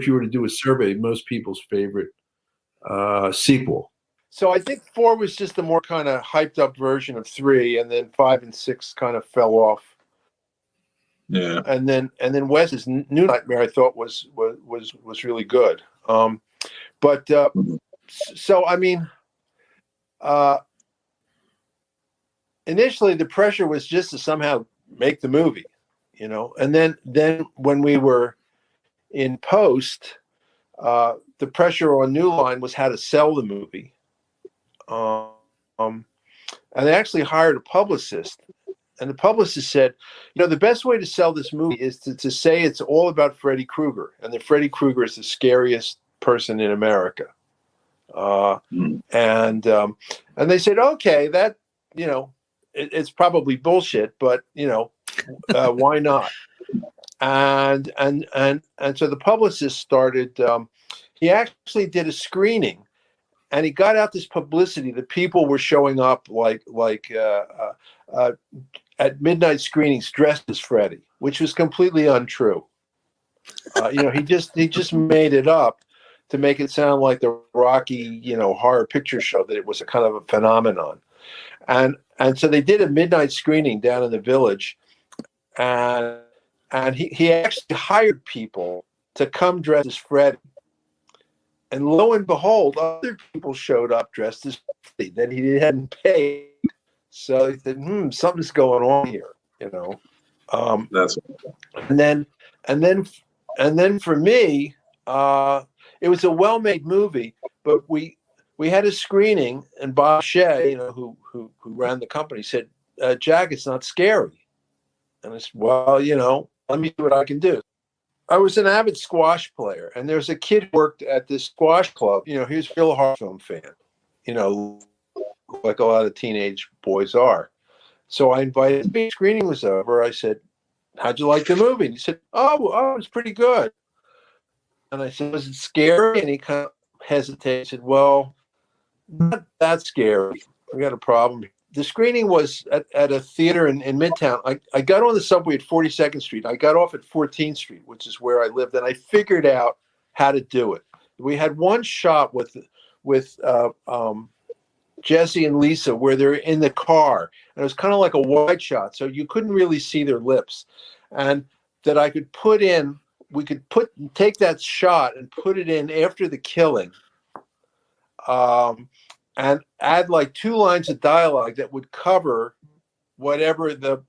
Speaker 6: you were to do a survey, most people's favorite sequel. So I think 4 was just a more kind of hyped up version of 3, and then 5 and 6 kind of fell off.
Speaker 2: Yeah.
Speaker 6: And then Wes's New Nightmare I thought was really good. So I mean, initially the pressure was just to somehow make the movie, and then when we were in post, the pressure on New Line was how to sell the movie. And they actually hired a publicist, and the publicist said, the best way to sell this movie is to say it's all about Freddy Krueger, and that Freddy Krueger is the scariest person in America. And they said, okay, that, it's probably bullshit, but why not? And so the publicist started, he actually did a screening, and he got out this publicity that people were showing up at midnight screenings dressed as Freddy, which was completely untrue. He just made it up to make it sound like the Rocky, horror picture show, that it was a kind of a phenomenon. And so they did a midnight screening down in the Village, and he actually hired people to come dressed as Freddy. And lo and behold, other people showed up dressed as Freddy that he hadn't paid. So he said, something's going on here,
Speaker 2: That's
Speaker 6: and then for me, it was a well-made movie, but we had a screening, and Bob Shea, who ran the company, said, Jack, it's not scary. And I said, well, let me see what I can do. I was an avid squash player, and there was a kid who worked at this squash club. He was a real horror film fan, like a lot of teenage boys are. So I invited him. The screening was over. I said, how'd you like the movie? And he said, oh, it was pretty good. And I said, was it scary? And he kind of hesitated. He said, well, not that scary. I got a problem. The screening was at a theater in Midtown. I got on the subway at 42nd Street. I got off at 14th Street, which is where I lived, and I figured out how to do it. We had one shot with Jesse and Lisa where they're in the car, and it was kind of like a wide shot, so you couldn't really see their lips. And that I could put in, we could take that shot and put it in after the killing, and add like 2 lines of dialogue that would cover whatever the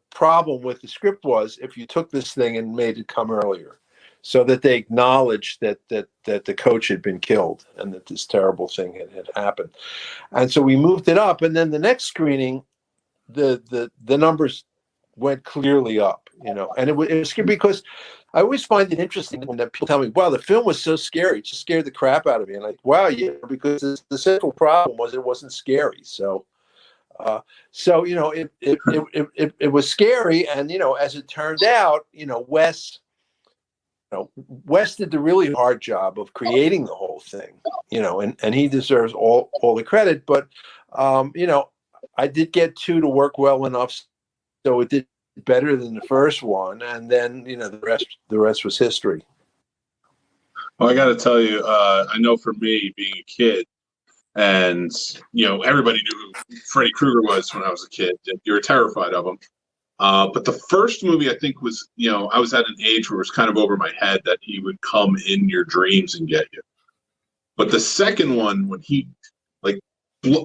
Speaker 6: problem with the script was if you took this thing and made it come earlier, so that they acknowledged that the coach had been killed and that this terrible thing had happened. And so we moved it up, and then the next screening, the numbers went clearly up, and it was scary, because I always find it interesting when people tell me, wow, the film was so scary, it just scared the crap out of me. And like, wow, yeah, because the central problem was it wasn't scary. So it was scary. And, as it turned out, Wes did the really hard job of creating the whole thing, and he deserves all the credit. But, I did get 2 to work well enough, so it did better than the first one, and then the rest was history.
Speaker 2: Well, I got to tell you, I know for me, being a kid, and everybody knew who Freddy Krueger was when I was a kid. You were terrified of him. But the first movie, I think, was I was at an age where it was kind of over my head that he would come in your dreams and get you. But the second one, when he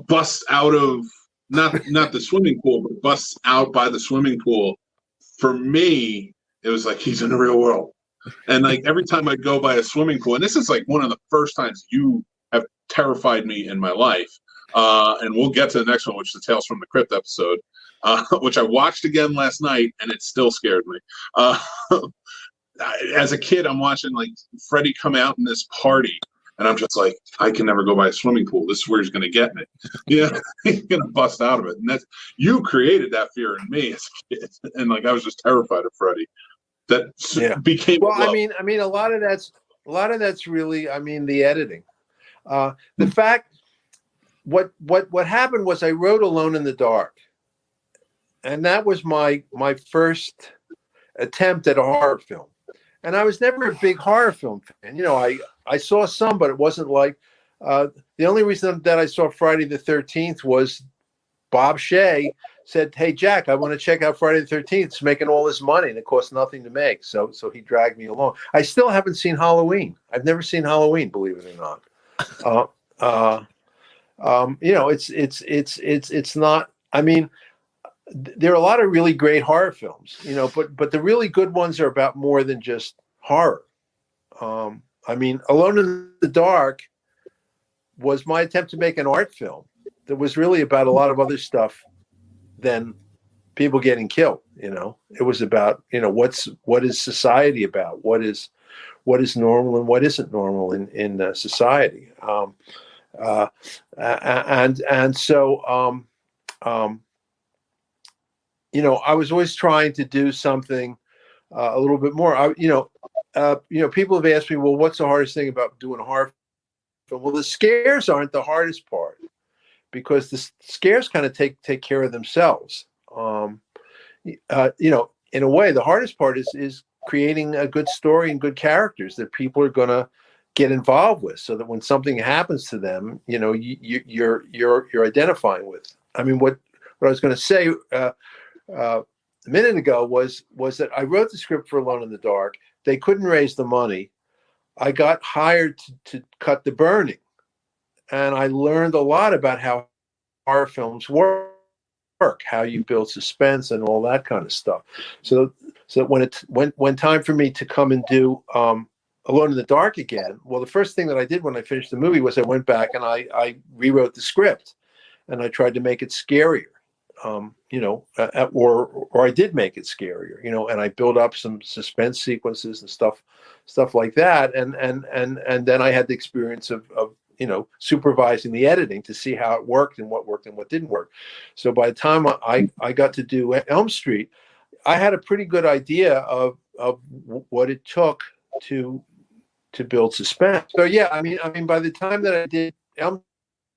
Speaker 2: busts out of not the swimming pool, but busts out by the swimming pool. For me, it was like he's in the real world. And every time I go by a swimming pool, and this is one of the first times you have terrified me in my life. And we'll get to the next one, which is the Tales from the Crypt episode, which I watched again last night, and it still scared me. As a kid, I'm watching Freddy come out in this party, and I'm just like, I can never go by a swimming pool. This is where he's going to get me. He's going to bust out of it. And you created that fear in me as a kid. And I was just terrified of Freddy. That became
Speaker 6: I mean, a lot of that's really, the editing. The fact, what happened was I wrote Alone in the Dark, that was my first attempt at a horror film. And I was never a big horror film fan. You know, I saw some, but it wasn't like the only reason that I saw Friday the 13th was Bob Shea said, "Hey Jack, I want to check out Friday the 13th. It's making all this money and it costs nothing to make." So he dragged me along. I still haven't seen Halloween. I've never seen Halloween, believe it or not. You know, it's not. I mean, there are a lot of really great horror films, you know, but the really good ones are about more than just horror. I mean, Alone in the Dark was my attempt to make an art film that was really about a lot of other stuff than people getting killed. You know, it was about, you know, what is society about? What is normal and what isn't normal in society? And so, you know, I was always trying to do something a little bit more. You know, people have asked me, well, what's the hardest thing about doing a horror film? Well, the scares aren't the hardest part, because the scares kind of take care of themselves. You know, in a way, the hardest part is creating a good story and good characters that people are going to get involved with, so that when something happens to them, you know, you're identifying with. I mean, what I was going to say a minute ago was that I wrote the script for Alone in the Dark. They couldn't raise the money. I got hired to cut the burning, and I learned a lot about how horror films work, how you build suspense and all that kind of stuff. So when time for me to come and do Alone in the Dark again, well, the first thing that I did when I finished the movie was I went back and I rewrote the script, and I tried to make it scarier. You know, or I did make it scarier, you know, and I built up some suspense sequences and stuff like that. And then I had the experience of, you know, supervising the editing to see how it worked and what didn't work. So by the time I got to do Elm Street, I had a pretty good idea of what it took to build suspense. So yeah, I mean, by the time that I did Elm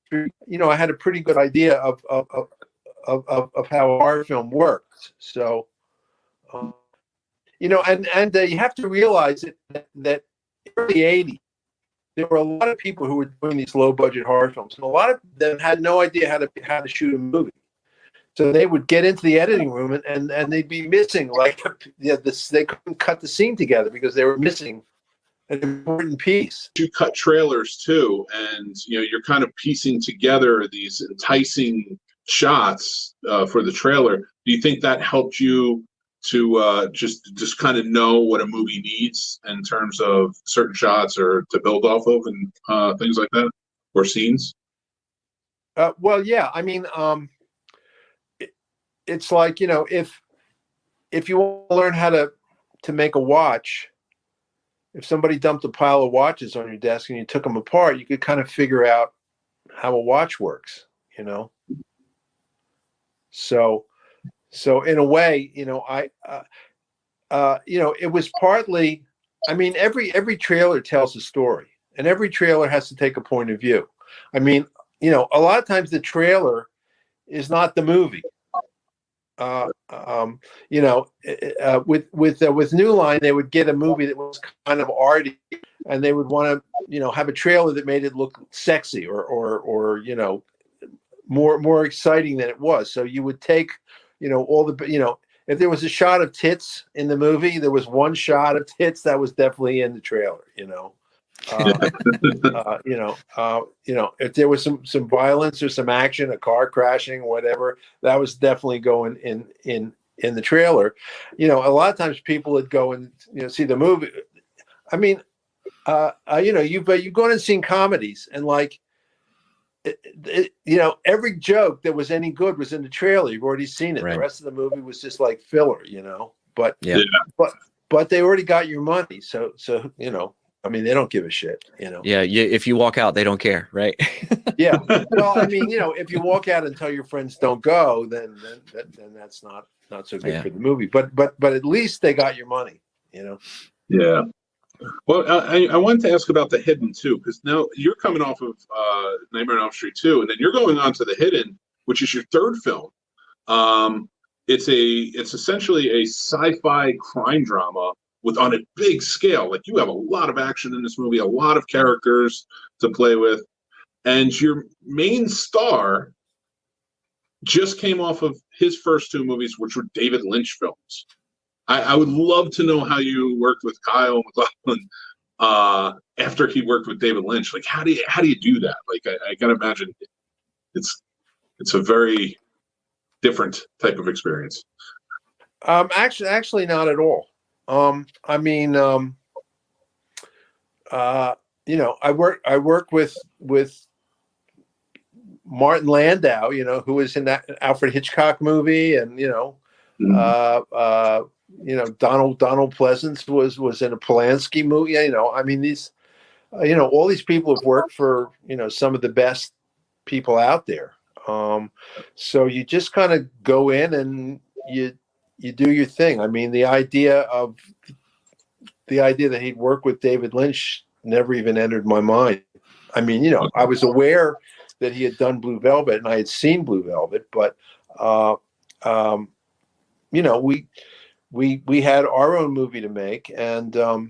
Speaker 6: Street, you know, I had a pretty good idea of how a horror film works. So, you know, and you have to realize that in the 80s, there were a lot of people who were doing these low budget horror films, and a lot of them had no idea how to shoot a movie. So they would get into the editing room and they'd be missing, like, they couldn't cut the scene together because they were missing an important piece.
Speaker 2: You cut trailers too, and you know, you're kind of piecing together these enticing shots for the trailer. Do you think that helped you to just kind of know what a movie needs in terms of certain shots or to build off of and things like that, or scenes?
Speaker 6: Well, yeah. I mean, it's like, you know, if you want to learn how to make a watch, if somebody dumped a pile of watches on your desk and you took them apart, you could kind of figure out how a watch works, you know? So in a way, you know, you know, it was partly, I mean, every trailer tells a story, and every trailer has to take a point of view. I mean, you know, a lot of times the trailer is not the movie. You know, with New Line, they would get a movie that was kind of arty, and they would want to, you know, have a trailer that made it look sexy or you know, more exciting than it was. So you would take, you know, all the, you know, if there was a shot of tits in the movie, there was one shot of tits that was definitely in the trailer, you know. You know, if there was some violence or some action, a car crashing or whatever, that was definitely going in the trailer. You know, a lot of times people would go and, you know, see the movie. I mean, you know, you've gone and seen comedies, and like, you know, every joke that was any good was in the trailer. You've already seen it. Right. The rest of the movie was just like filler, you know. But yeah. But they already got your money, so you know. I mean, they don't give a shit, you know.
Speaker 5: Yeah, if you walk out, they don't care, right?
Speaker 6: Yeah. Well, I mean, you know, if you walk out and tell your friends don't go, then that's not so good for the movie. But at least they got your money, you know.
Speaker 2: Yeah. Well, I wanted to ask about The Hidden too, because now you're coming off of Nightmare on Elm Street 2, and then you're going on to The Hidden, which is your third film. it's essentially a sci-fi crime drama on a big scale. Like, you have a lot of action in this movie, a lot of characters to play with, and your main star just came off of his first two movies, which were David Lynch films. I would love to know how you worked with Kyle MacLachlan after he worked with David Lynch. Like, how do you do that? Like, I gotta imagine it's a very different type of experience.
Speaker 6: Actually, not at all. I mean, I work with Martin Landau, who was in that Alfred Hitchcock movie, and Donald Pleasance was in a Polanski movie. I mean, these, all these people have worked for some of the best people out there. So you just kind of go in and you do your thing. I mean, the idea that he'd work with David Lynch never even entered my mind. I mean, I was aware that he had done Blue Velvet and I had seen Blue Velvet, but we had our own movie to make, and the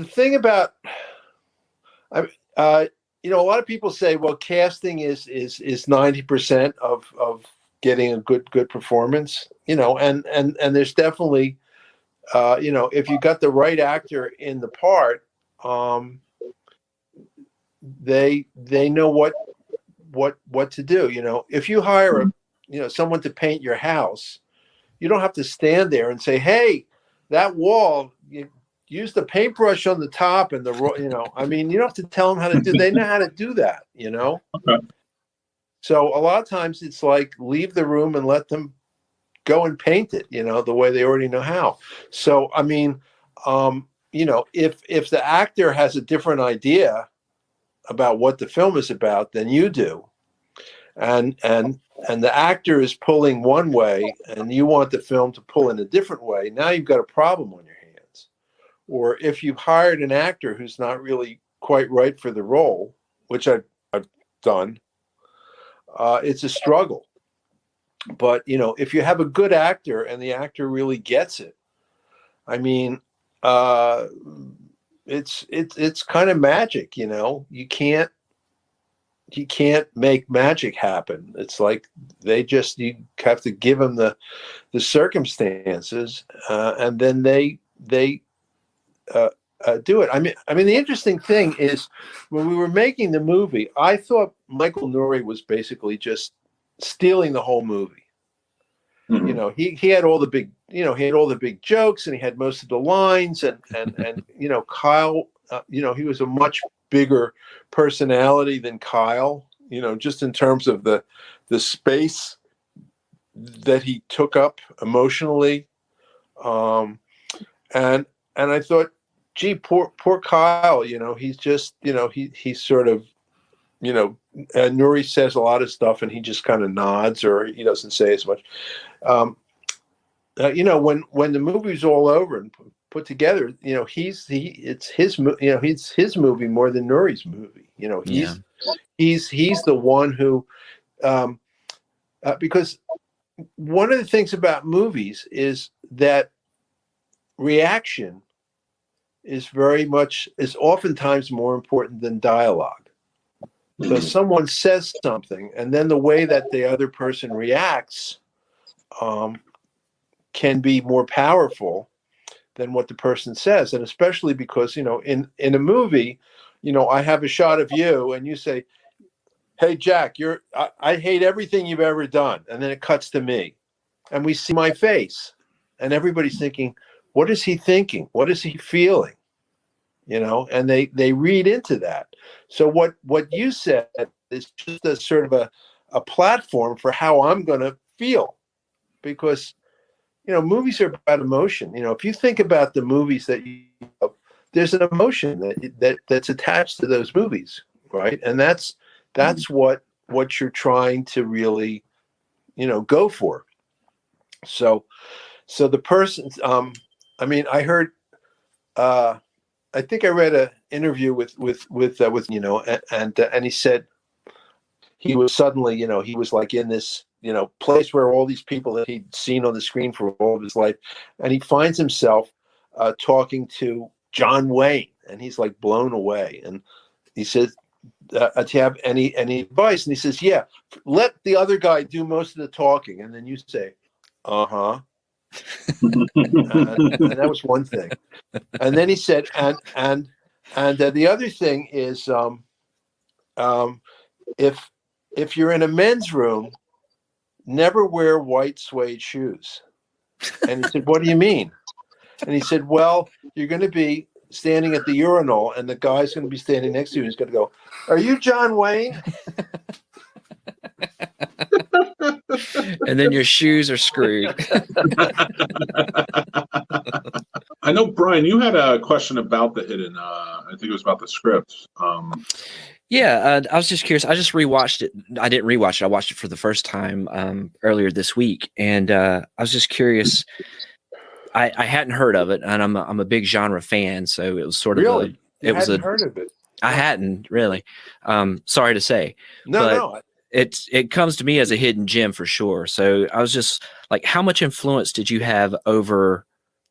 Speaker 6: thing about a lot of people say, well, casting is 90% of getting a good performance, and there's definitely, if you got the right actor in the part, they know what to do. If you hire someone to paint your house, you don't have to stand there and say, hey, that wall, use the paintbrush on the top and I mean, you don't have to tell them how to do. They know how to do that,
Speaker 2: Okay.
Speaker 6: So a lot of times it's like, leave the room and let them go and paint it, the way they already know how. So, I mean, if the actor has a different idea about what the film is about than you do, and the actor is pulling one way and you want the film to pull in a different way, now you've got a problem on your hands. Or if you've hired an actor who's not really quite right for the role, which I've done, it's a struggle. But if you have a good actor and the actor really gets it, I mean, it's kind of magic. You can't make magic happen. It's like you have to give them the circumstances, and then they do it. I mean, the interesting thing is, when we were making the movie, I thought Michael Nouri was basically just stealing the whole movie.
Speaker 2: Mm-hmm.
Speaker 6: He had all the big, he had all the big jokes, and he had most of the lines, and Kyle, he was a much bigger personality than Kyle, just in terms of the space that he took up emotionally. And I thought, gee, poor Kyle, he's just, he's sort of, Nouri says a lot of stuff and he just kind of nods, or he doesn't say as much. When the movie's all over and put together, it's his movie more than Nouri's movie. He's the one who, because one of the things about movies is that reaction is oftentimes more important than dialogue. So someone says something, and then the way that the other person reacts can be more powerful than what the person says. And especially because, in a movie, I have a shot of you and you say, hey, Jack, I hate everything you've ever done. And then it cuts to me and we see my face and everybody's thinking, what is he thinking? What is he feeling? And they read into that. So what you said is just a sort of a platform for how I'm going to feel, because, movies are about emotion. If you think about the movies that there's an emotion that's attached to those movies, right? And that's what you're trying to really, go for. So the person, I heard, I think I read an interview with and he said, he was suddenly, he was like in this, place where all these people that he'd seen on the screen for all of his life, and he finds himself talking to John Wayne, and he's like blown away. And he says, "Do you have any advice?" And he says, "Yeah, let the other guy do most of the talking, and then you say, uh-huh." and that was one thing. And then he said, and the other thing is, if you're in a men's room, never wear white suede shoes. And he said, "What do you mean?" And he said, "Well, you're going to be standing at the urinal, and the guy's going to be standing next to you. He's going to go, 'Are you John Wayne?'"
Speaker 5: And then your shoes are screwed.
Speaker 2: I know, Brian, you had a question about the hidden. I think it was about the script.
Speaker 5: Yeah, I was just curious. I just rewatched it. I didn't rewatch it. I watched it for the first time earlier this week, and I was just curious. I hadn't heard of it, and I'm a big genre fan, so it was sort of
Speaker 6: Really?
Speaker 5: it was
Speaker 6: heard of it.
Speaker 5: I hadn't really. Sorry to say.
Speaker 6: No.
Speaker 5: It comes to me as a hidden gem for sure. So I was just like, how much influence did you have over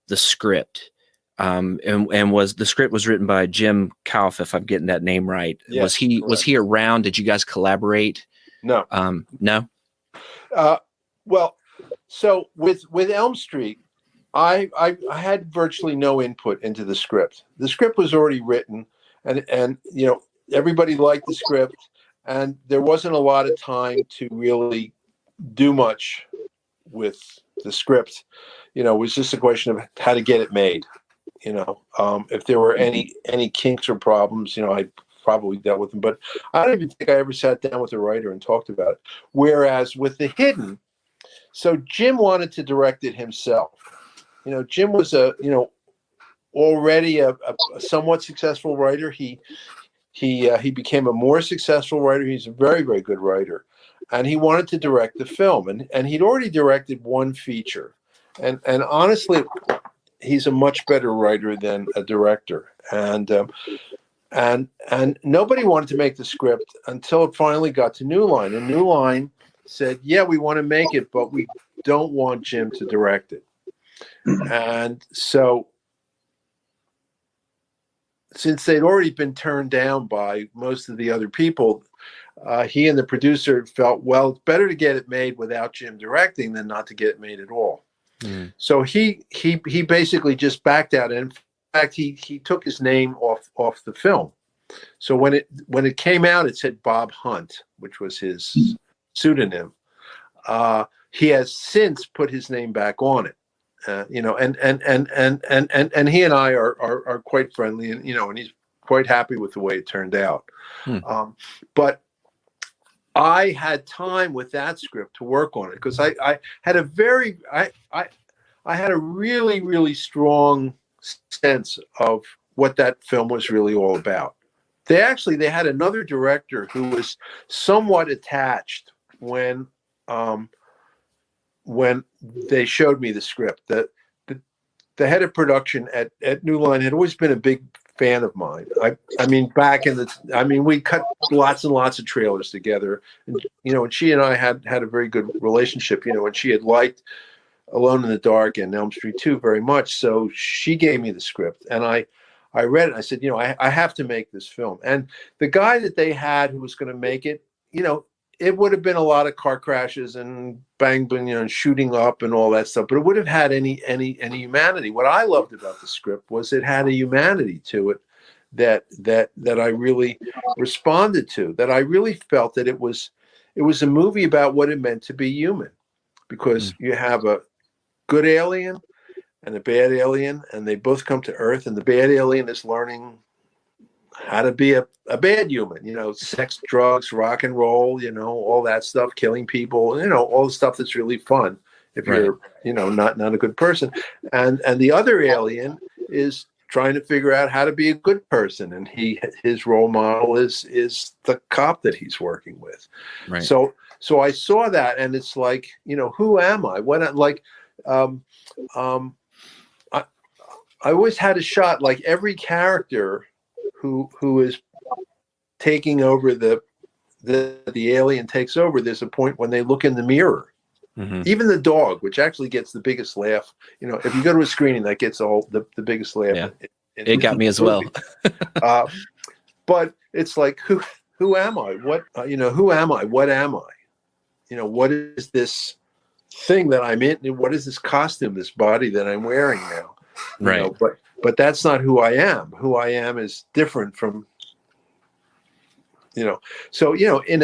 Speaker 5: the script? And was the script was written by Jim Kauf, if I'm getting that name right?
Speaker 6: Yes,
Speaker 5: was he around? Did you guys collaborate?
Speaker 6: No.
Speaker 5: No.
Speaker 6: Well, so with Elm Street, I had virtually no input into the script. The script was already written, and everybody liked the script, and there wasn't a lot of time to really do much with the script. It was just a question of how to get it made. If there were any kinks or problems, I probably dealt with them, but I don't even think I ever sat down with a writer and talked about it. Whereas with The Hidden, so Jim wanted to direct it himself. Jim was already a somewhat successful writer. He became a more successful writer. He's a very, very good writer, and he wanted to direct the film, and he'd already directed one feature, and honestly, he's a much better writer than a director, and nobody wanted to make the script until it finally got to New Line, and New Line said, "Yeah, we want to make it, but we don't want Jim to direct it." And so, since they'd already been turned down by most of the other people, he and the producer felt, well, it's better to get it made without Jim directing than not to get it made at all. Mm. So he basically just backed out. And in fact, he took his name off the film. So when it came out, it said Bob Hunt, which was his pseudonym. He has since put his name back on it. And he and I are quite friendly, and and he's quite happy with the way it turned out. But I had time with that script to work on it because I had a really, really strong sense of what that film was really all about. They had another director who was somewhat attached when they showed me the script. The head of production at New Line had always been a big fan of mine. I mean, we cut lots and lots of trailers together, and and she and I had a very good relationship. And she had liked Alone in the Dark and Elm Street 2 very much, so she gave me the script, and I read it. And I said, I have to make this film. And the guy that they had who was going to make it, it would have been a lot of car crashes and bang, and shooting up and all that stuff, but it would have had any humanity. What I loved about the script was it had a humanity to it that I really responded to, that I really felt that it was a movie about what it meant to be human, because you have a good alien and a bad alien, and they both come to Earth, and the bad alien is learning how to be a bad human, sex, drugs, rock and roll, all that stuff, killing people, all the stuff that's really fun if you're, not a good person. And the other alien is trying to figure out how to be a good person. And his role model is the cop that he's working with. Right. So I saw that, and it's like, who am I? I always had a shot, like every character who is taking over the the alien takes over, there's a point when they look in the mirror.
Speaker 5: Mm-hmm.
Speaker 6: Even the dog, which actually gets the biggest laugh, if you go to a screening, that gets all the biggest laugh.
Speaker 5: Yeah. It got me as well.
Speaker 6: But it's like, who am I? What, who am I? What am I? What is this thing that I'm in? What is this costume, this body that I'm wearing now?
Speaker 5: Right.
Speaker 6: But that's not who I am. Who I am is different from, so, in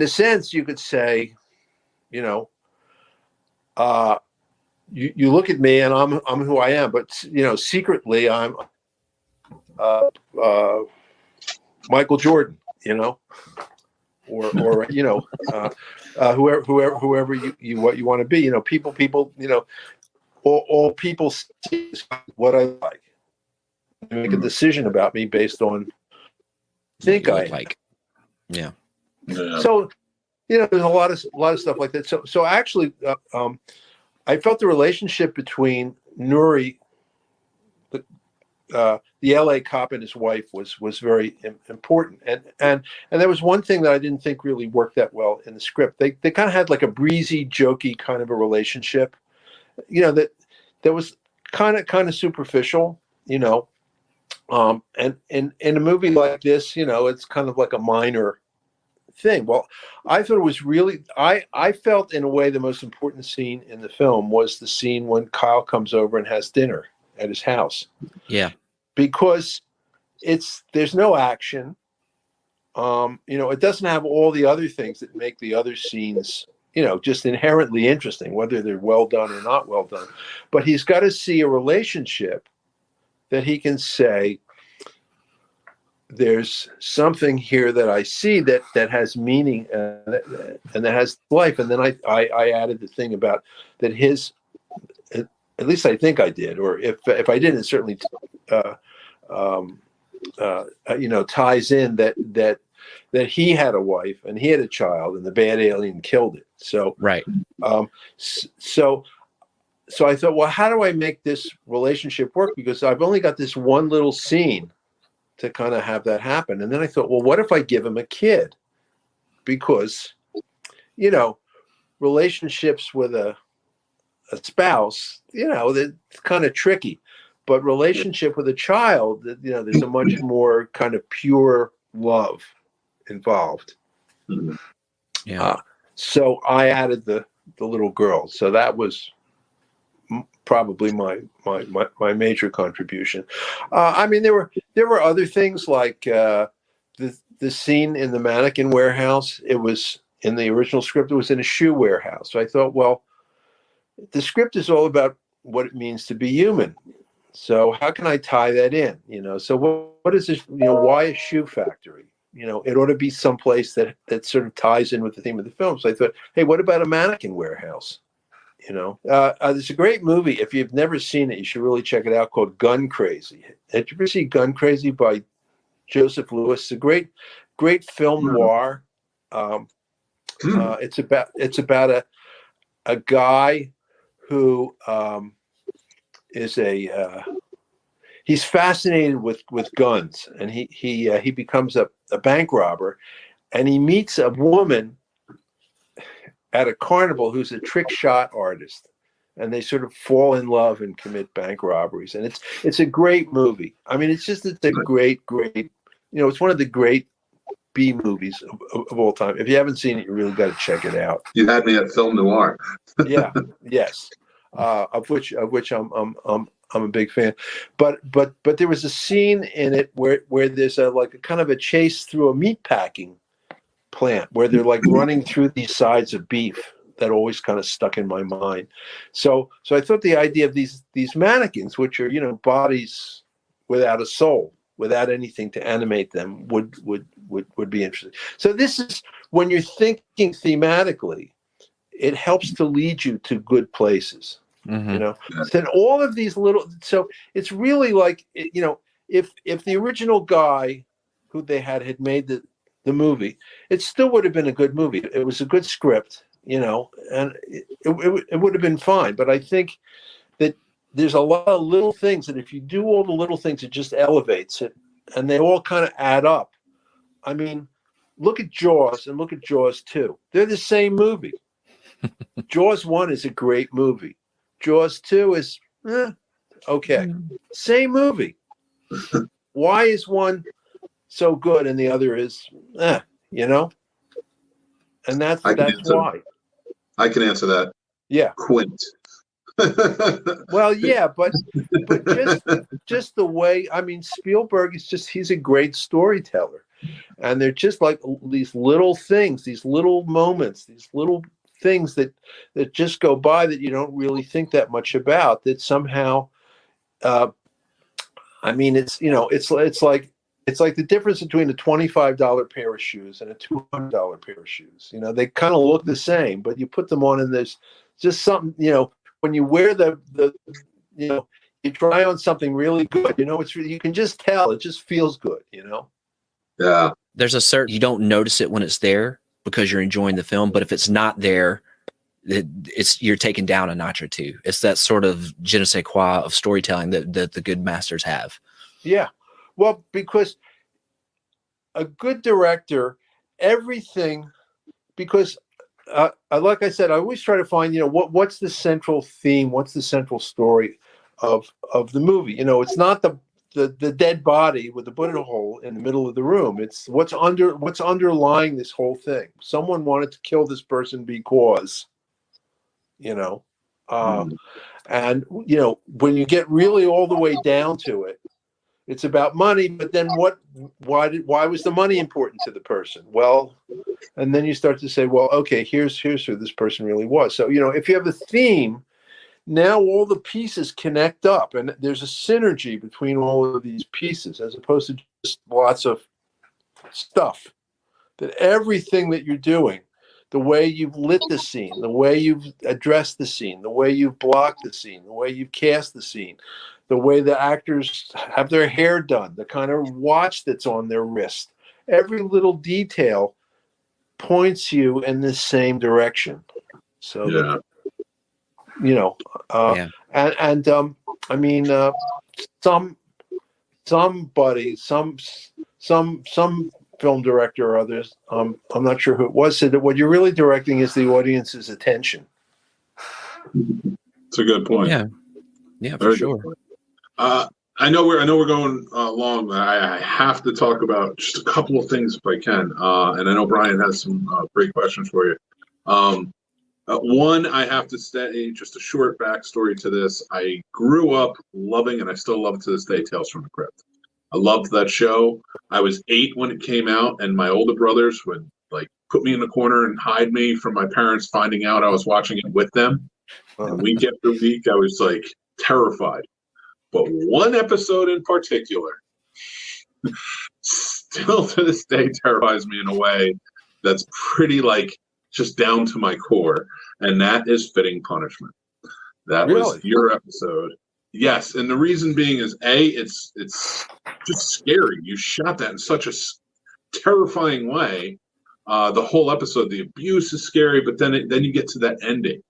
Speaker 6: a sense, you could say, you look at me and I'm who I am, but secretly I'm Michael Jordan, or whoever you what you want to be. People, all people see is what I like. They make a decision about me based on think I
Speaker 5: like. Yeah.
Speaker 6: So, there's a lot of stuff like that. So actually, I felt the relationship between Nuri, the LA cop, and his wife was very important. And there was one thing that I didn't think really worked that well in the script. They kind of had like a breezy, jokey kind of a relationship, that was kind of superficial, and in a movie like this, it's kind of like a minor thing. Well, I thought it was really, I felt in a way the most important scene in the film was the scene when Kyle comes over and has dinner at his house.
Speaker 5: Yeah.
Speaker 6: Because there's no action. It doesn't have all the other things that make the other scenes, just inherently interesting, whether they're well done or not well done. But he's got to see a relationship that he can say, there's something here that I see that has meaning and that has life. And then I added the thing about that his, at least I think I did, or if I didn't, it certainly ties in that he had a wife and he had a child and the bad alien killed it. So
Speaker 5: right.
Speaker 6: So I thought, well, how do I make this relationship work? Because I've only got this one little scene to kind of have that happen. And then I thought, well, what if I give him a kid? Because, relationships with a spouse, they're kind of tricky. But relationship with a child, there's a much more kind of pure love involved.
Speaker 5: Yeah.
Speaker 6: So I added the little girl. So that was probably my major contribution. I mean, there were other things like the scene in the mannequin warehouse. It was in the original script. It was in a shoe warehouse. So I thought, well, the script is all about what it means to be human. So how can I tie that in? So what is this? Why a shoe factory? It ought to be someplace that sort of ties in with the theme of the film. So I thought, hey, what about a mannequin warehouse? There's a great movie. If you've never seen it, you should really check it out, called Gun Crazy. Did you ever see Gun Crazy by Joseph Lewis? It's a great film noir. It's about a guy who is he's fascinated with guns, and he becomes a bank robber, and he meets a woman at a carnival who's a trick shot artist, and they sort of fall in love and commit bank robberies. And it's a great movie. I mean, it's a great, it's one of the great B movies of all time. If you haven't seen it, you really got to check it out.
Speaker 2: You had me at film noir.
Speaker 6: Yeah. Yes. Of which I'm a big fan. But there was a scene in it where there's a kind of a chase through a meatpacking plant where they're like running through these sides of beef that always kind of stuck in my mind. So I thought the idea of these mannequins, which are bodies without a soul, without anything to animate them, would be interesting. So this is when you're thinking thematically, it helps to lead you to good places. Mm-hmm. Then all of these little, so it's really like if the original guy who they had made the movie, it still would have been a good movie. It was a good script, and it would have been fine. But I think that there's a lot of little things that if you do all the little things, it just elevates it, and they all kind of add up. I mean, look at Jaws and look at Jaws 2. They're the same movie. Jaws 1 is a great movie. Jaws 2 is okay. Same movie. Why is one so good and the other is you know? And that's why.
Speaker 2: I can answer that.
Speaker 6: Yeah.
Speaker 2: Quint.
Speaker 6: Well, yeah, but just the way, I mean, Spielberg he's a great storyteller. And they're just like these little things, these little moments, these little things that just go by that you don't really think that much about, that somehow I mean, it's like the difference between a $25 pair of shoes and a $200 pair of shoes. You know, they kind of look the same, but you put them on and there's just something, you know, when you wear the you know, you try on something really good, you know, you can just tell, it just feels good, you know?
Speaker 2: Yeah.
Speaker 5: There's a certain, you don't notice it when it's there because you're enjoying the film, but if it's not there, you're taken down a notch or two. It's that sort of je ne sais quoi of storytelling that the good masters have.
Speaker 6: Yeah. Well, because a good director, everything, because like I said, I always try to find, you know, what's the central theme, what's the central story of the movie. You know, it's not the dead body with the bullet hole in the middle of the room. It's what's underlying this whole thing. Someone wanted to kill this person because, you know, and you know, when you get really all the way down to it, it's about money. But then why was the money important to the person? Well, and then you start to say, well, okay, here's who this person really was. So, you know, if you have a theme, now all the pieces connect up and there's a synergy between all of these pieces, as opposed to just lots of stuff. That everything that you're doing, the way you've lit the scene, the way you've addressed the scene, the way you've blocked the scene, the way you've cast the scene, the way the actors have their hair done, the kind of watch that's on their wrist, every little detail points you in the same direction. So,
Speaker 2: Yeah.
Speaker 6: You know, and I mean, somebody, some film director or others, I'm not sure who it was, said that what you're really directing is the audience's attention.
Speaker 2: It's a good point.
Speaker 5: Yeah, for sure.
Speaker 2: I know we're going long. I have to talk about just a couple of things if I can, and I know Brian has some great questions for you. One, I have to say, just a short backstory to this. I grew up loving, and I still love it to this day, Tales from the Crypt. I loved that show. I was 8 when it came out, and my older brothers would like put me in the corner and hide me from my parents finding out I was watching it with them. And week after week, I was like terrified. But one episode in particular still to this day terrifies me in a way that's pretty like just down to my core, and that is Fitting Punishment. That was your episode. Yes, and the reason being is it's just scary. You shot that in such a terrifying way. The whole episode, the abuse is scary, but then you get to that ending.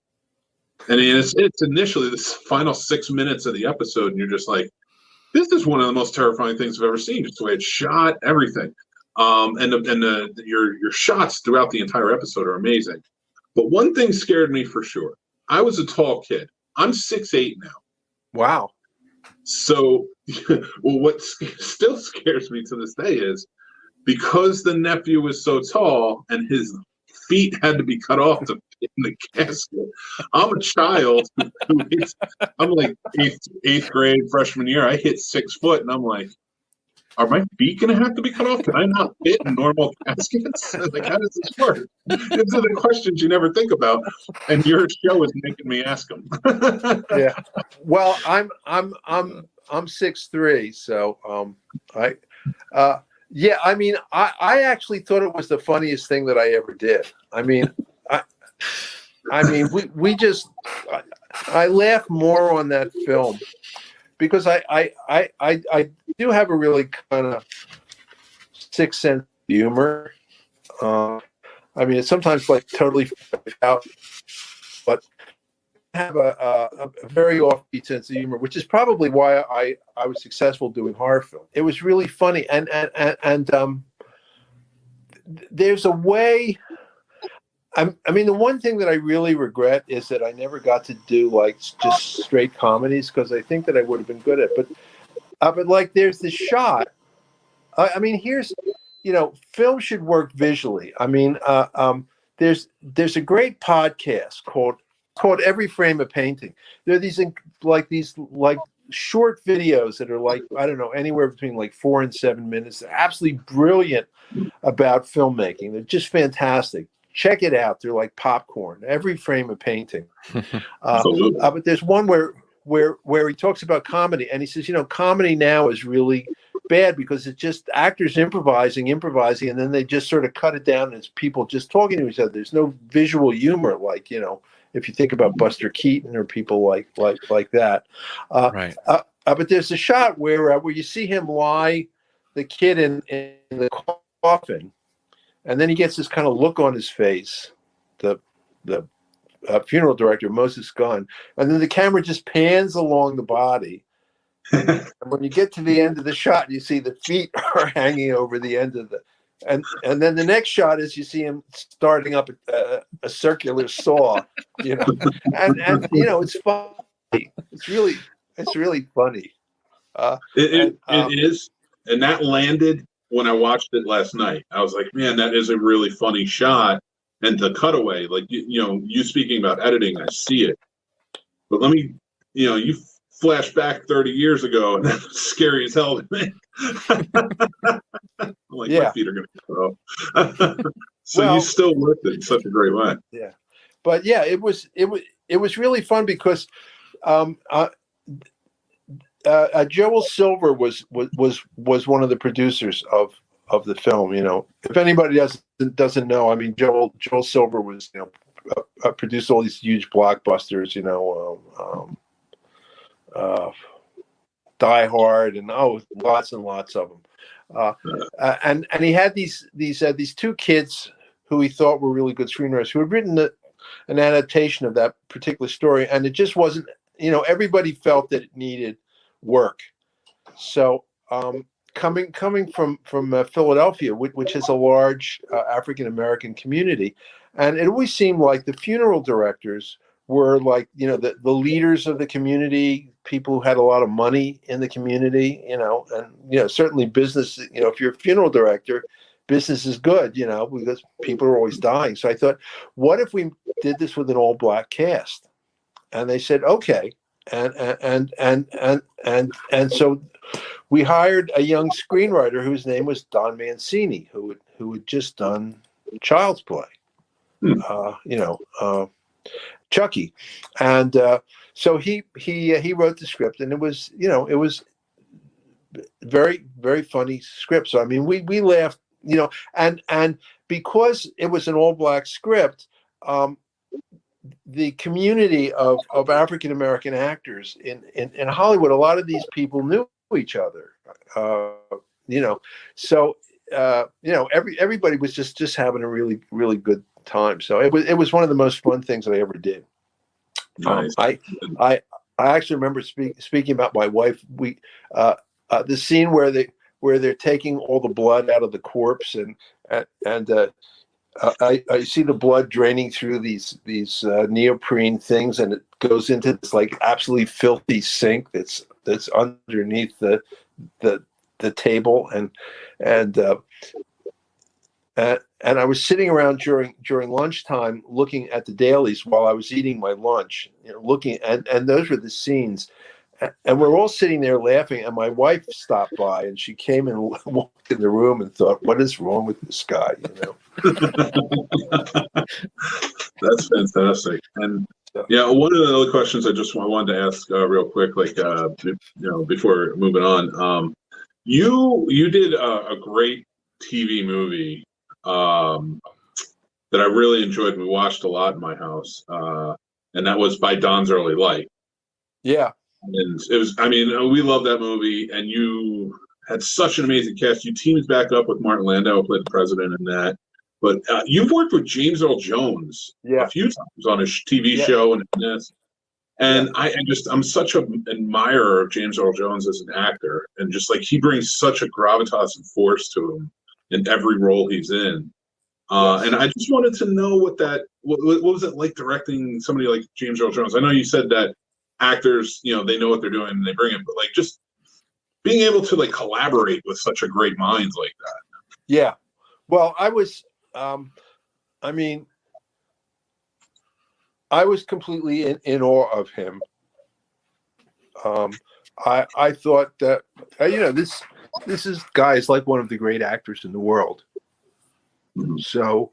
Speaker 2: And it's initially this final 6 minutes of the episode, and you're just like, this is one of the most terrifying things I've ever seen. Just the way it's shot, everything. Your shots throughout the entire episode are amazing. But one thing scared me for sure. I was a tall kid. I'm 6'8" now.
Speaker 6: Wow. So,
Speaker 2: well, what still scares me to this day is because the nephew was so tall and his feet had to be cut off to fit in the casket. I'm a child I'm like eighth grade freshman year. I hit 6 foot and I'm like, are my feet going to have to be cut off? Can I not fit in normal caskets? Like, how does this work? These are the questions you never think about, and your show is making me ask them.
Speaker 6: Yeah. Well, I'm 6'3", so yeah. I mean, I actually thought it was the funniest thing that I ever did. I mean, I laugh more on that film because I do have a really kind of sixth sense of humor. I mean, it's sometimes like totally out, but I have a very offbeat sense of humor, which is probably why I was successful doing horror film. It was really funny, and there's a way. I mean, the one thing that I really regret is that I never got to do like just straight comedies, because I think that I would have been good at it. But like, there's this shot. I mean, here's, film should work visually. I mean, there's a great podcast called Every Frame a Painting. There are these short videos that are like, I don't know, anywhere between like 4 and 7 minutes. They're absolutely brilliant about filmmaking. They're just fantastic. Check it out. They're like popcorn. Every Frame a Painting. But there's one where he talks about comedy, and he says, comedy now is really bad because it's just actors improvising, and then they just sort of cut it down, and it's people just talking to each other. There's no visual humor, like, if you think about Buster Keaton or people like that.
Speaker 5: Right.
Speaker 6: But there's a shot where you see him lie the kid in the coffin, and then he gets this kind of look on his face, the funeral director, Moses Gunn, and then the camera just pans along the body. And when you get to the end of the shot, you see the feet are hanging over the end of and then the next shot is you see him starting up a circular saw, and it's funny. It's really funny.
Speaker 2: It is, and that landed when I watched it last night. I was like, man, that is a really funny shot. And the cutaway, like, you speaking about editing, I see it. But let me, you flash back 30 years ago, and that was scary as hell to me. Like, my feet are going to go. So you still worked it in such a great way.
Speaker 6: Yeah. But yeah, it was really fun because Joel Silver was one of the producers of the film. If anybody doesn't know, I mean, Joel Silver was produced all these huge blockbusters. Die Hard and lots and lots of them. And he had these two kids who he thought were really good screenwriters who had written an adaptation of that particular story, and it just wasn't. Everybody felt that it needed work. So coming from Philadelphia, which has a large African American community, and it always seemed like the funeral directors were like the leaders of the community, people who had a lot of money in the community, and certainly business. If you're a funeral director, business is good, because people are always dying. So I thought, what if we did this with an all-black cast? And they said, okay. And so we hired a young screenwriter whose name was Don Mancini, who had just done Child's Play, Chucky, and so he wrote the script, and it was very, very funny script. So I mean, we laughed, and because it was an all-black script, the community of African American actors in Hollywood, a lot of these people knew each other, so everybody was just having a really, really good time. So it was one of the most fun things that I ever did.
Speaker 2: Nice.
Speaker 6: I actually remember speaking about my wife. We the scene where they're taking all the blood out of the corpse, and I see the blood draining through these neoprene things, and it goes into this like absolutely filthy sink that's underneath the table, and I was sitting around during lunchtime looking at the dailies while I was eating my lunch, looking, and those were the scenes. And we're all sitting there laughing, and my wife stopped by, and she came and walked in the room and thought, "What is wrong with this guy?"
Speaker 2: That's fantastic. And one of the other questions I wanted to ask real quick, before moving on, you did a great TV movie that I really enjoyed. We watched a lot in my house, and that was By Dawn's Early Light.
Speaker 6: Yeah.
Speaker 2: And it was, I mean, we love that movie, and you had such an amazing cast. You teamed back up with Martin Landau, who played the president in that. But you've worked with James Earl Jones a few times on his TV show and in this. And I'm such an admirer of James Earl Jones as an actor. And just like he brings such a gravitas and force to him in every role he's in. And I just wanted to know what was it like directing somebody like James Earl Jones? I know you said that actors, they know what they're doing and they bring it, but like just being able to like collaborate with such a great mind like that.
Speaker 6: Yeah. Well, I was completely in awe of him. I thought that, this guy is like one of the great actors in the world. So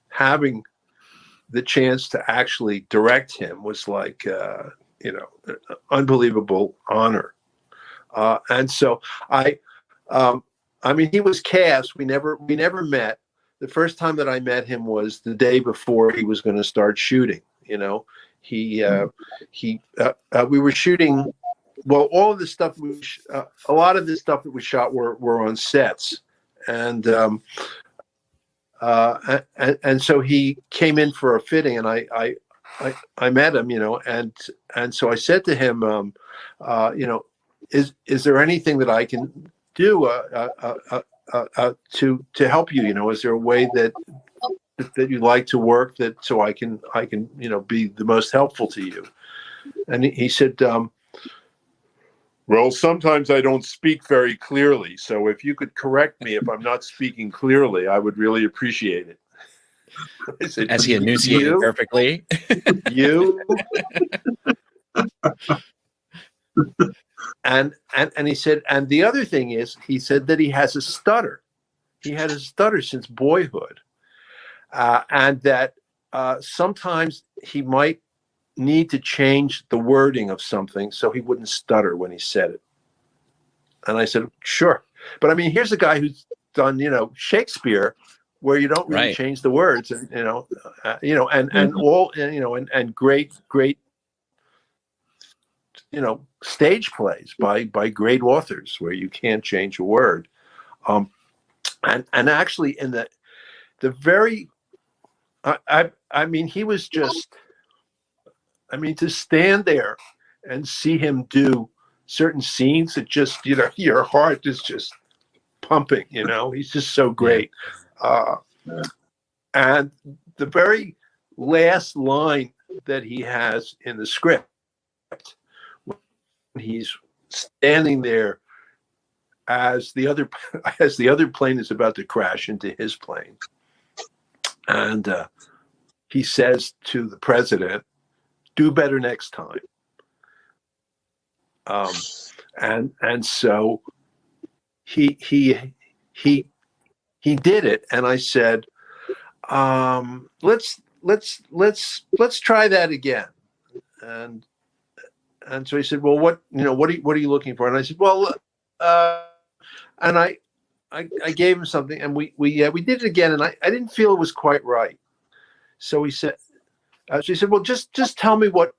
Speaker 6: having the chance to actually direct him was like, an unbelievable honor. And so he was cast. We never met. The first time that I met him was the day before he was going to start shooting. We were shooting. Well, all of the stuff a lot of the stuff that we shot were on sets, and so he came in for a fitting, and I met him, and so I said to him, is there anything that I can do to help you? Is there a way that you'd like to work so I can be the most helpful to you? And he said, well, sometimes I don't speak very clearly, so if you could correct me if I'm not speaking clearly, I would really appreciate it. I said,
Speaker 5: as he enunciated perfectly.
Speaker 6: You. And he said, and the other thing is, he said that he has a stutter. He had a stutter since boyhood, and that sometimes he might need to change the wording of something so he wouldn't stutter when he said it. And I said, sure. But here's a guy who's done, Shakespeare, where you don't really change the words, and great, stage plays by great authors where you can't change a word. And actually in the very, he was just, to stand there and see him do certain scenes that just, your heart is just pumping, he's just so great. And the very last line that he has in the script, when he's standing there as the other plane is about to crash into his plane, and he says to the president, "Do better next time." And so he did it, and I said, let's try that again. And so he said, well, what are you looking for? And I said, well, and I gave him something, and we did it again, and I didn't feel it was quite right. So he said, well, just tell me what.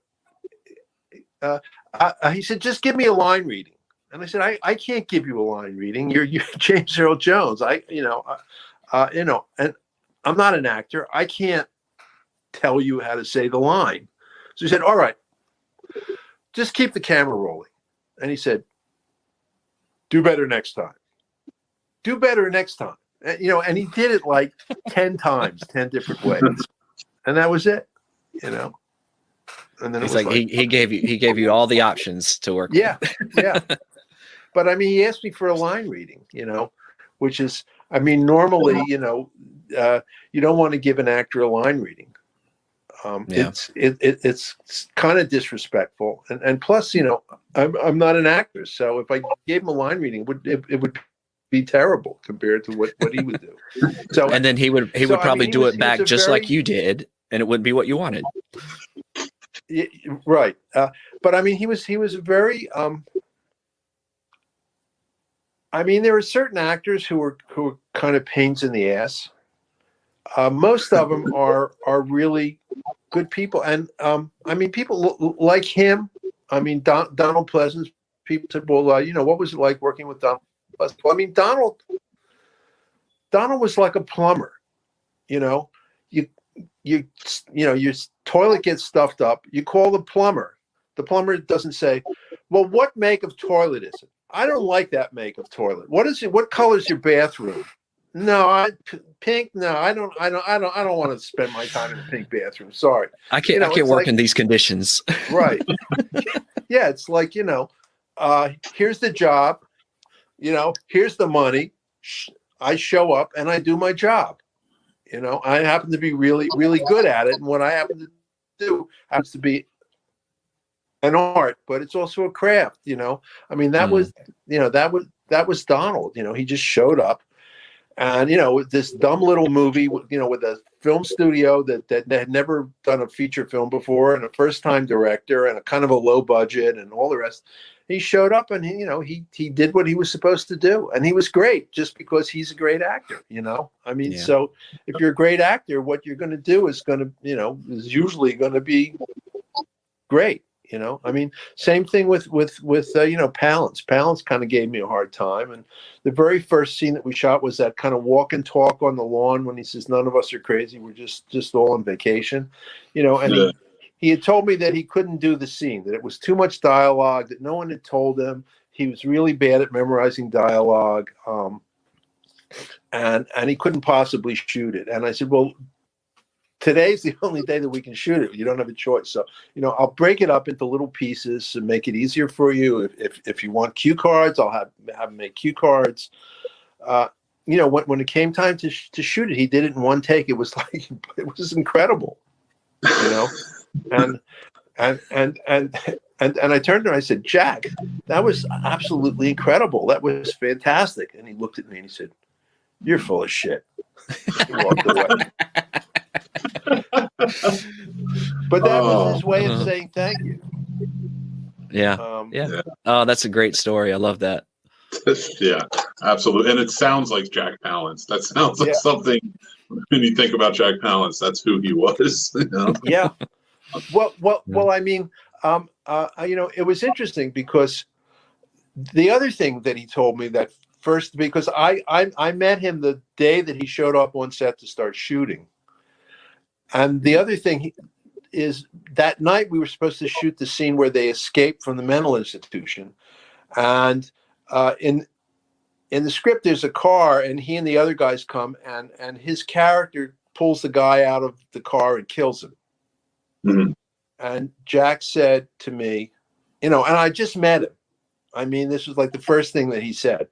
Speaker 6: He said, just give me a line reading. And I said, I can't give you a line reading. You're James Earl Jones. And I'm not an actor. I can't tell you how to say the line. So he said, all right, just keep the camera rolling. And he said, do better next time. Do better next time. And he did it like 10 times, 10 different ways. And that was it, And then
Speaker 5: he's like, he gave you all the options to work
Speaker 6: with. Yeah. But he asked me for a line reading, which is, normally, you don't want to give an actor a line reading. It's kind of disrespectful, and plus, I'm not an actor, so if I gave him a line reading, it would be terrible compared to what he would do. So,
Speaker 5: and then he would probably do it back just like you did, and it wouldn't be what you wanted.
Speaker 6: Yeah, right, but he was a very. There are certain actors who are kind of pains in the ass. Most of them are really good people, and people like him. Donald Pleasance. People said, "Well, what was it like working with Donald Pleasance?" Well, Donald was like a plumber. Your toilet gets stuffed up. You call the plumber. The plumber doesn't say, "Well, what make of toilet is it? I don't like that make of toilet. What color is your bathroom?" No, pink. No, I don't want to spend my time in a pink bathroom. Sorry,
Speaker 5: I can't work in these conditions.
Speaker 6: Right. Yeah, it's like, here's the job, here's the money. I show up and I do my job. I happen to be really, really good at it. And what I happen to do happens to be an art, but it's also a craft, I mean, that was Donald, he just showed up. And, this dumb little movie, with a film studio that had never done a feature film before, and a first-time director, and a kind of a low budget, and all the rest. He showed up, and he did what he was supposed to do, and he was great just because he's a great actor. I mean, So if you're a great actor, what you're going to do is is usually going to be great. I mean, same thing with Palance. Palance kind of gave me a hard time. And the very first scene that we shot was that kind of walk and talk on the lawn when he says, none of us are crazy. We're just all on vacation, and he had told me that he couldn't do the scene, that it was too much dialogue, that no one had told him. He was really bad at memorizing dialogue. And he couldn't possibly shoot it. And I said, well, today's the only day that we can shoot it. You don't have a choice. So, I'll break it up into little pieces and make it easier for you. If you want cue cards, I'll have him make cue cards. When it came time to shoot it, he did it in one take. It was incredible, and I turned to him and I said, Jack, that was absolutely incredible. That was fantastic. And he looked at me and he said, you're full of shit. He walked away. But that was his way of saying thank you.
Speaker 5: Yeah. Oh, that's a great story. I love that.
Speaker 2: Yeah, absolutely. And it sounds like Jack Palance. That sounds like something when you think about Jack Palance, that's who he was.
Speaker 6: Yeah. Well, I mean, it was interesting because the other thing that he told me that first, because I met him the day that he showed up on set to start shooting. And the other thing is that night we were supposed to shoot the scene where they escape from the mental institution. And in the script, there's a car and he and the other guys come and his character pulls the guy out of the car and kills him. Mm-hmm. And Jack said to me, and I just met him. I mean, this was like the first thing that he said.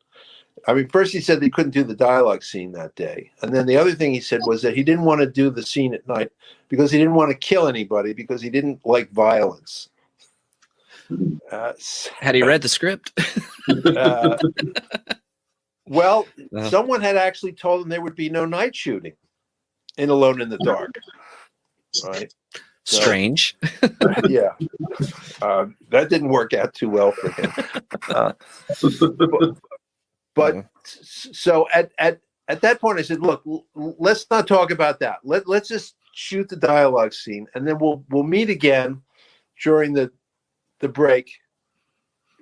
Speaker 6: I mean, first he said they couldn't do the dialogue scene that day. And then the other thing he said was that he didn't want to do the scene at night because he didn't want to kill anybody because he didn't like violence.
Speaker 5: Had he read the script?
Speaker 6: Well, someone had actually told him there would be no night shooting in Alone in the Dark. Right. So,
Speaker 5: strange.
Speaker 6: Yeah. That didn't work out too well for him. But so at that point, I said, look, let's not talk about that. Let's just shoot the dialogue scene, and then we'll meet again during the break.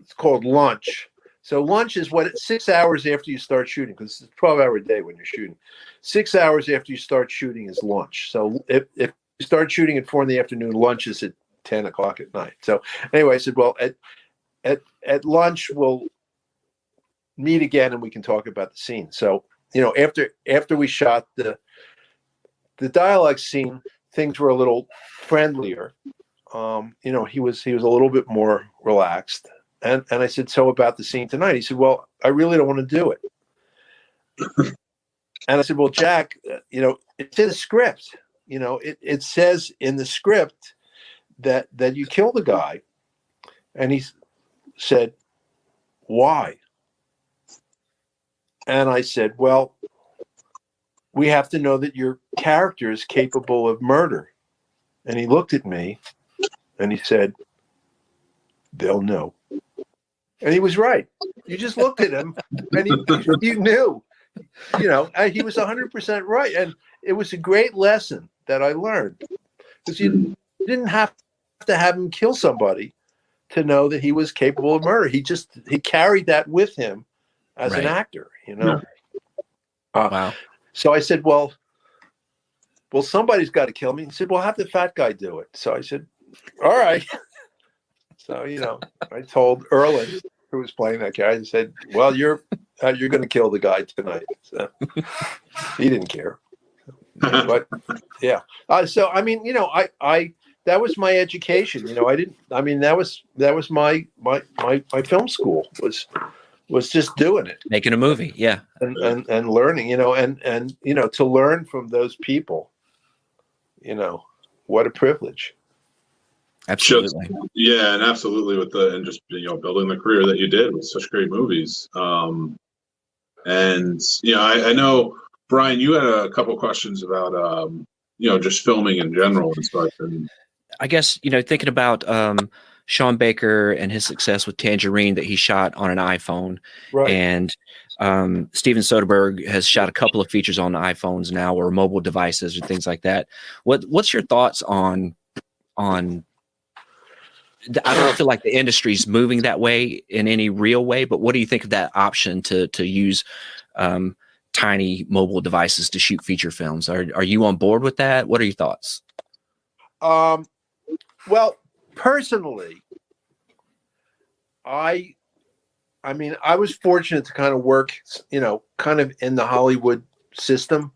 Speaker 6: It's called lunch. So lunch is 6 hours after you start shooting, because it's a 12-hour day when you're shooting. 6 hours after you start shooting is lunch. So if you start shooting at 4 p.m, lunch is at 10 o'clock at night. So anyway, I said, well, at lunch we'll meet again and we can talk about the scene. So, after we shot the dialogue scene, things were a little friendlier. He was a little bit more relaxed. And I said, so about the scene tonight? He said, well, I really don't want to do it. And I said, well, Jack, it's in the script. It says in the script that you kill the guy. And he said, why? And I said, well, we have to know that your character is capable of murder. And he looked at me and he said, they'll know. And he was right. You just looked at him and you knew, he was 100% right. And it was a great lesson that I learned, because you didn't have to have him kill somebody to know that he was capable of murder. He carried that with him as an actor, Wow. So I said, well, somebody's got to kill me. He said, well, have the fat guy do it. So I said, all right. So, I told Erland, who was playing that guy, I said, well, you're you're going to kill the guy tonight. So, he didn't care. But yeah. So I mean, I that was my education. That was my film school was just doing it,
Speaker 5: Making a movie. Yeah.
Speaker 6: and learning, and to learn from those people, what a privilege.
Speaker 5: Absolutely.
Speaker 2: Yeah, and absolutely and just building the career that you did with such great movies. And I know, Brian, you had a couple questions about just filming in general and stuff. And
Speaker 5: I guess thinking about Sean Baker and his success with Tangerine that he shot on an iPhone,
Speaker 6: Right.
Speaker 5: and Steven Soderbergh has shot a couple of features on iPhones now or mobile devices or things like that. What's your thoughts on? I don't feel like the industry's moving that way in any real way, but what do you think of that option to use tiny mobile devices to shoot feature films? Are you on board with that? What are your thoughts?
Speaker 6: Well, personally, I was fortunate to kind of work, kind of in the Hollywood system,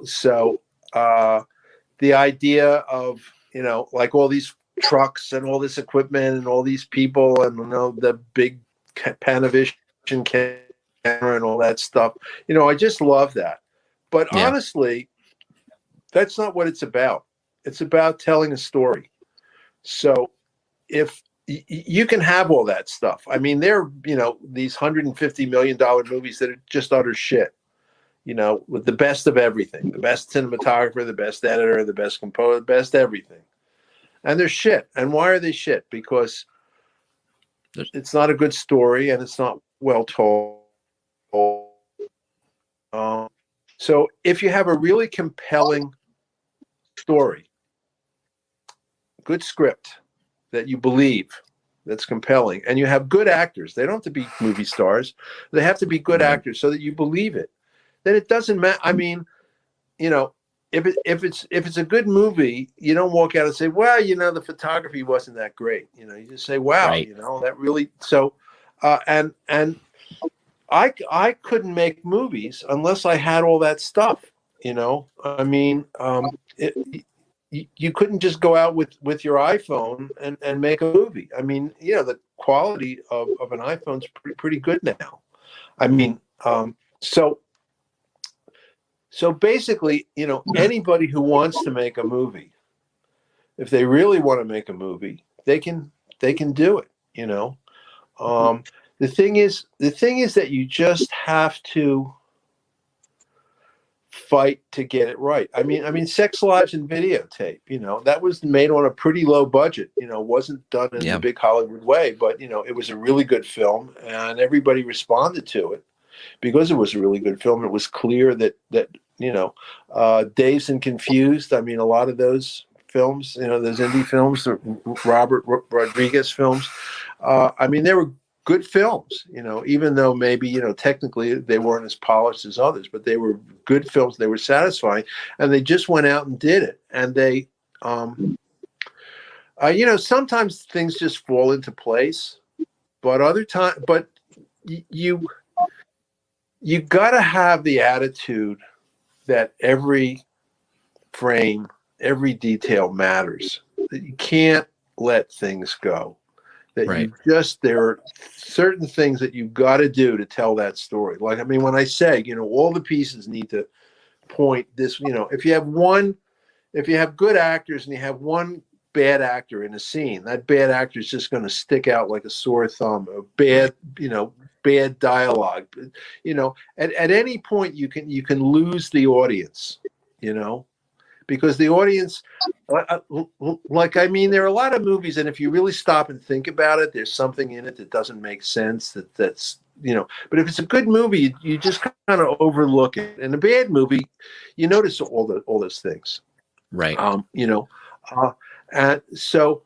Speaker 6: so the idea of, like all these trucks and all this equipment and all these people and the big Panavision camera and all that stuff, I just love that. But honestly, that's not what it's about. It's about telling a story. So if you can have all that stuff, I mean, there are, these $150 million movies that are just utter shit, with the best of everything, the best cinematographer, the best editor, the best composer, the best everything. And they're shit. And why are they shit? Because it's not a good story and it's not well told. So if you have a really compelling story, good script that you believe, that's compelling, and you have good actors, they don't have to be movie stars, they have to be good actors so that you believe it, then it doesn't matter. I mean, if it's a good movie, you don't walk out and say, well, the photography wasn't that great. You just say, wow,
Speaker 5: Right.
Speaker 6: That really, so, and I couldn't make movies unless I had all that stuff, I mean, you couldn't just go out with your iPhone and make a movie. I mean, the quality of an iPhone's pretty good now. I mean, so basically, anybody who wants to make a movie, if they really want to make a movie, they can do it. The thing is that you just have to fight to get it right. I mean, Sex, Lives, and Videotape, that was made on a pretty low budget. Wasn't done in a big Hollywood way, but it was a really good film, and everybody responded to it because it was a really good film. It was clear that Dazed and Confused. I mean, a lot of those films, those indie films, the Robert Rodriguez films. I mean, they were good films, even though maybe, technically they weren't as polished as others, but they were good films. They were satisfying, and they just went out and did it. And they, sometimes things just fall into place, but other time, but you got to have the attitude that every frame, every detail matters, that you can't let things go, that
Speaker 5: Right.
Speaker 6: there are certain things that you've got to do to tell that story. Like, I mean, when I say, all the pieces need to point this, if you have good actors and you have one bad actor in a scene, that bad actor is just going to stick out like a sore thumb. Or bad dialogue, at any point you can lose the audience, because the audience, I mean, there are a lot of movies, and if you really stop and think about it, there's something in it that doesn't make sense. That's but if it's a good movie, you just kind of overlook it. And a bad movie, you notice all those things,
Speaker 5: Right.
Speaker 6: And so.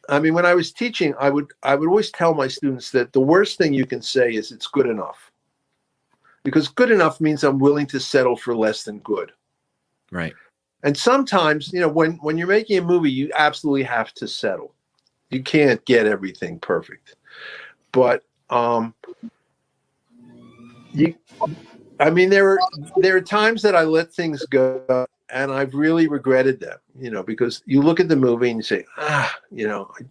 Speaker 6: I mean, when I was teaching, I would always tell my students that the worst thing you can say is it's good enough, because good enough means I'm willing to settle for less than good.
Speaker 5: Right.
Speaker 6: And sometimes, when you're making a movie, you absolutely have to settle. You can't get everything perfect. But I mean, there are times that I let things go, and I've really regretted them, because you look at the movie and you say, I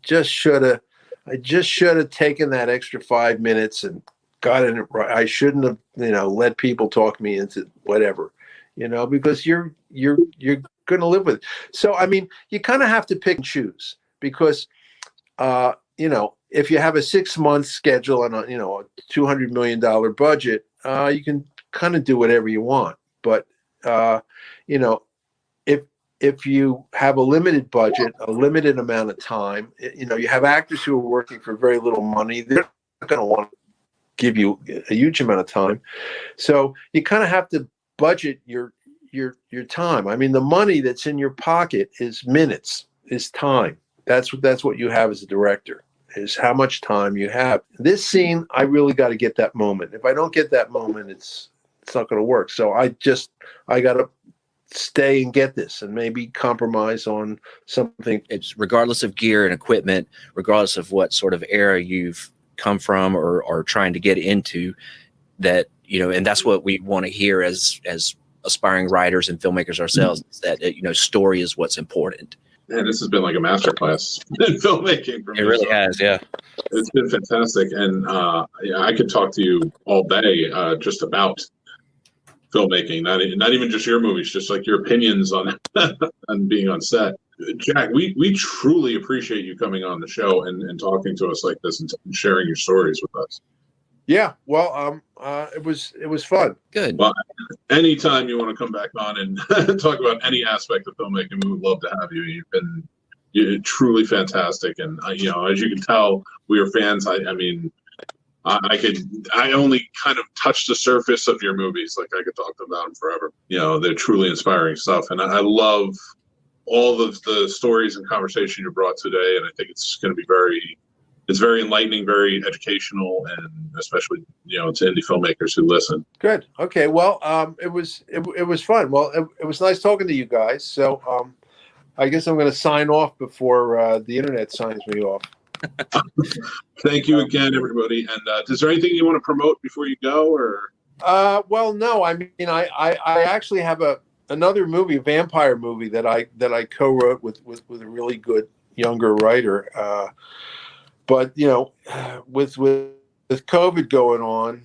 Speaker 6: just should have taken that extra 5 minutes and gotten it right. I shouldn't have, let people talk me into whatever, because you're going to live with it. So, I mean, you kind of have to pick and choose, because, if you have a 6-month schedule and a $200 million budget, you can kind of do whatever you want. But, if you have a limited budget, a limited amount of time, you have actors who are working for very little money. They're not going to want to give you a huge amount of time. So you kind of have to budget your time. I mean, the money that's in your pocket is minutes, is time. That's what you have as a director, is how much time you have. This scene, I really got to get that moment. If I don't get that moment, it's not going to work. So I got to stay and get this, and maybe compromise on something.
Speaker 5: It's regardless of gear and equipment, regardless of what sort of era you've come from or trying to get into, that, and that's what we want to hear as aspiring writers and filmmakers ourselves, is that, story is what's important.
Speaker 2: Man, this has been like a masterclass in filmmaking for me.
Speaker 5: It really has, yeah.
Speaker 2: It's been fantastic. And I could talk to you all day just about filmmaking, not even just your movies, just like your opinions on on being on set. Jack, we truly appreciate you coming on the show and talking to us like this and sharing your stories with us. Yeah, well, it was fun.
Speaker 5: Good.
Speaker 2: Well, anytime you want to come back on and talk about any aspect of filmmaking, we would love to have you. You're truly fantastic, and as you can tell, we are fans. I mean, I only kind of touched the surface of your movies. Like, I could talk about them forever. They're truly inspiring stuff, and I love all of the stories and conversation you brought today. And I think it's going to be very enlightening, very educational, and especially to indie filmmakers who listen.
Speaker 6: Good. Okay. Well, it was fun. Well, it was nice talking to you guys. So I guess I'm going to sign off before the internet signs me off.
Speaker 2: Thank you again, everybody. And is there anything you want to promote before you go, or?
Speaker 6: Well, no. I mean, I actually have another movie, a vampire movie that I co-wrote with a really good younger writer. But with COVID going on,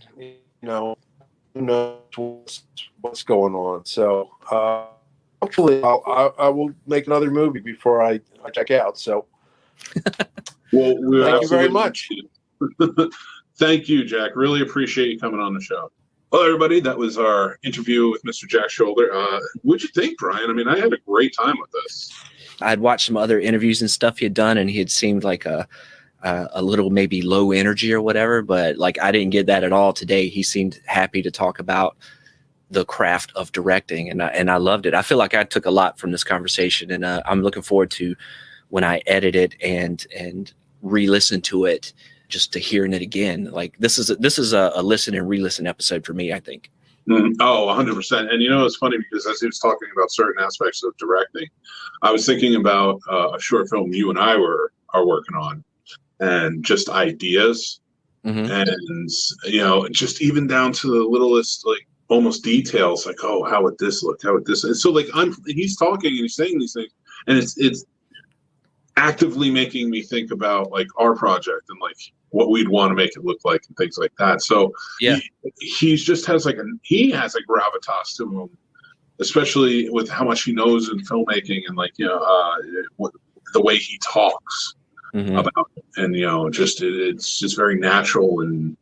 Speaker 6: who knows what's going on. So hopefully I will make another movie before I check out. So.
Speaker 2: Well,
Speaker 6: thank you very much.
Speaker 2: Thank you, Jack. Really appreciate you coming on the show. Well, everybody, that was our interview with Mr. Jack Sholder. What'd you think, Brian? I mean, I had a great time with this.
Speaker 5: I'd watched some other interviews and stuff he had done, and he had seemed like a little maybe low energy or whatever, but like I didn't get that at all today. He seemed happy to talk about the craft of directing, and I loved it. I feel like I took a lot from this conversation, and I'm looking forward to when I edit it and re-listen to it, just to hearing it again. Like this is a listen and re-listen episode for me, I think.
Speaker 2: Oh, 100%. And it's funny because as he was talking about certain aspects of directing, I was thinking about a short film you and I are working on, and just ideas, and just even down to the littlest, like almost details, like, oh, how would this look? How would this? And so like he's talking and he's saying these things, and it's actively making me think about like our project and like what we'd want to make it look like and things like that. So
Speaker 5: yeah,
Speaker 2: he just has he has a gravitas to him, especially with how much he knows in filmmaking, and like the way he talks about it. And it's just very natural. And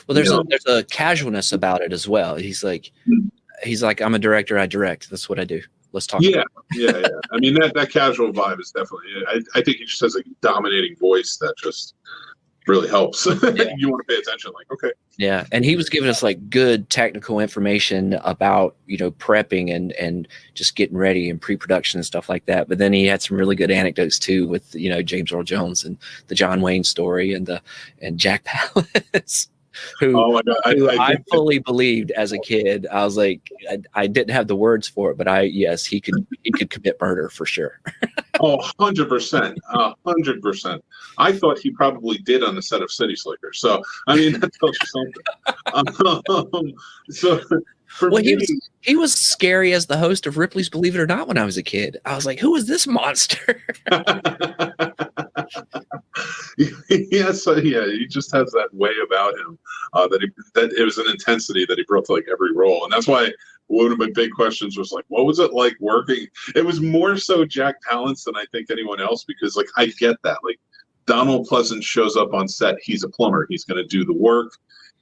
Speaker 5: well, there's a casualness about it as well. He's like I'm a director, I direct, that's what I do. Let's talk.
Speaker 2: Yeah. I mean, that casual vibe is definitely. I think he just has a dominating voice that just really helps. Yeah. You want to pay attention, like, okay.
Speaker 5: Yeah, and he was giving us like good technical information about prepping and just getting ready and pre-production and stuff like that. But then he had some really good anecdotes too with James Earl Jones and the John Wayne story and Jack Palance. Who I fully believed as a kid. I was like, I didn't have the words for it, but he could commit murder for sure.
Speaker 2: Oh, 100%. 100%. I thought he probably did on the set of City Slickers. So, I mean, that tells you something. So, for me,
Speaker 5: he was scary as the host of Ripley's Believe It or Not when I was a kid. I was like, who is this monster?
Speaker 2: Yes, yeah, he just has that way about him that it was an intensity that he brought to like every role, and that's why one of my big questions was like, what was it like working? It was more so Jack Palance than I think anyone else, because like I get that, like Donald Pleasance shows up on set, he's a plumber, he's going to do the work,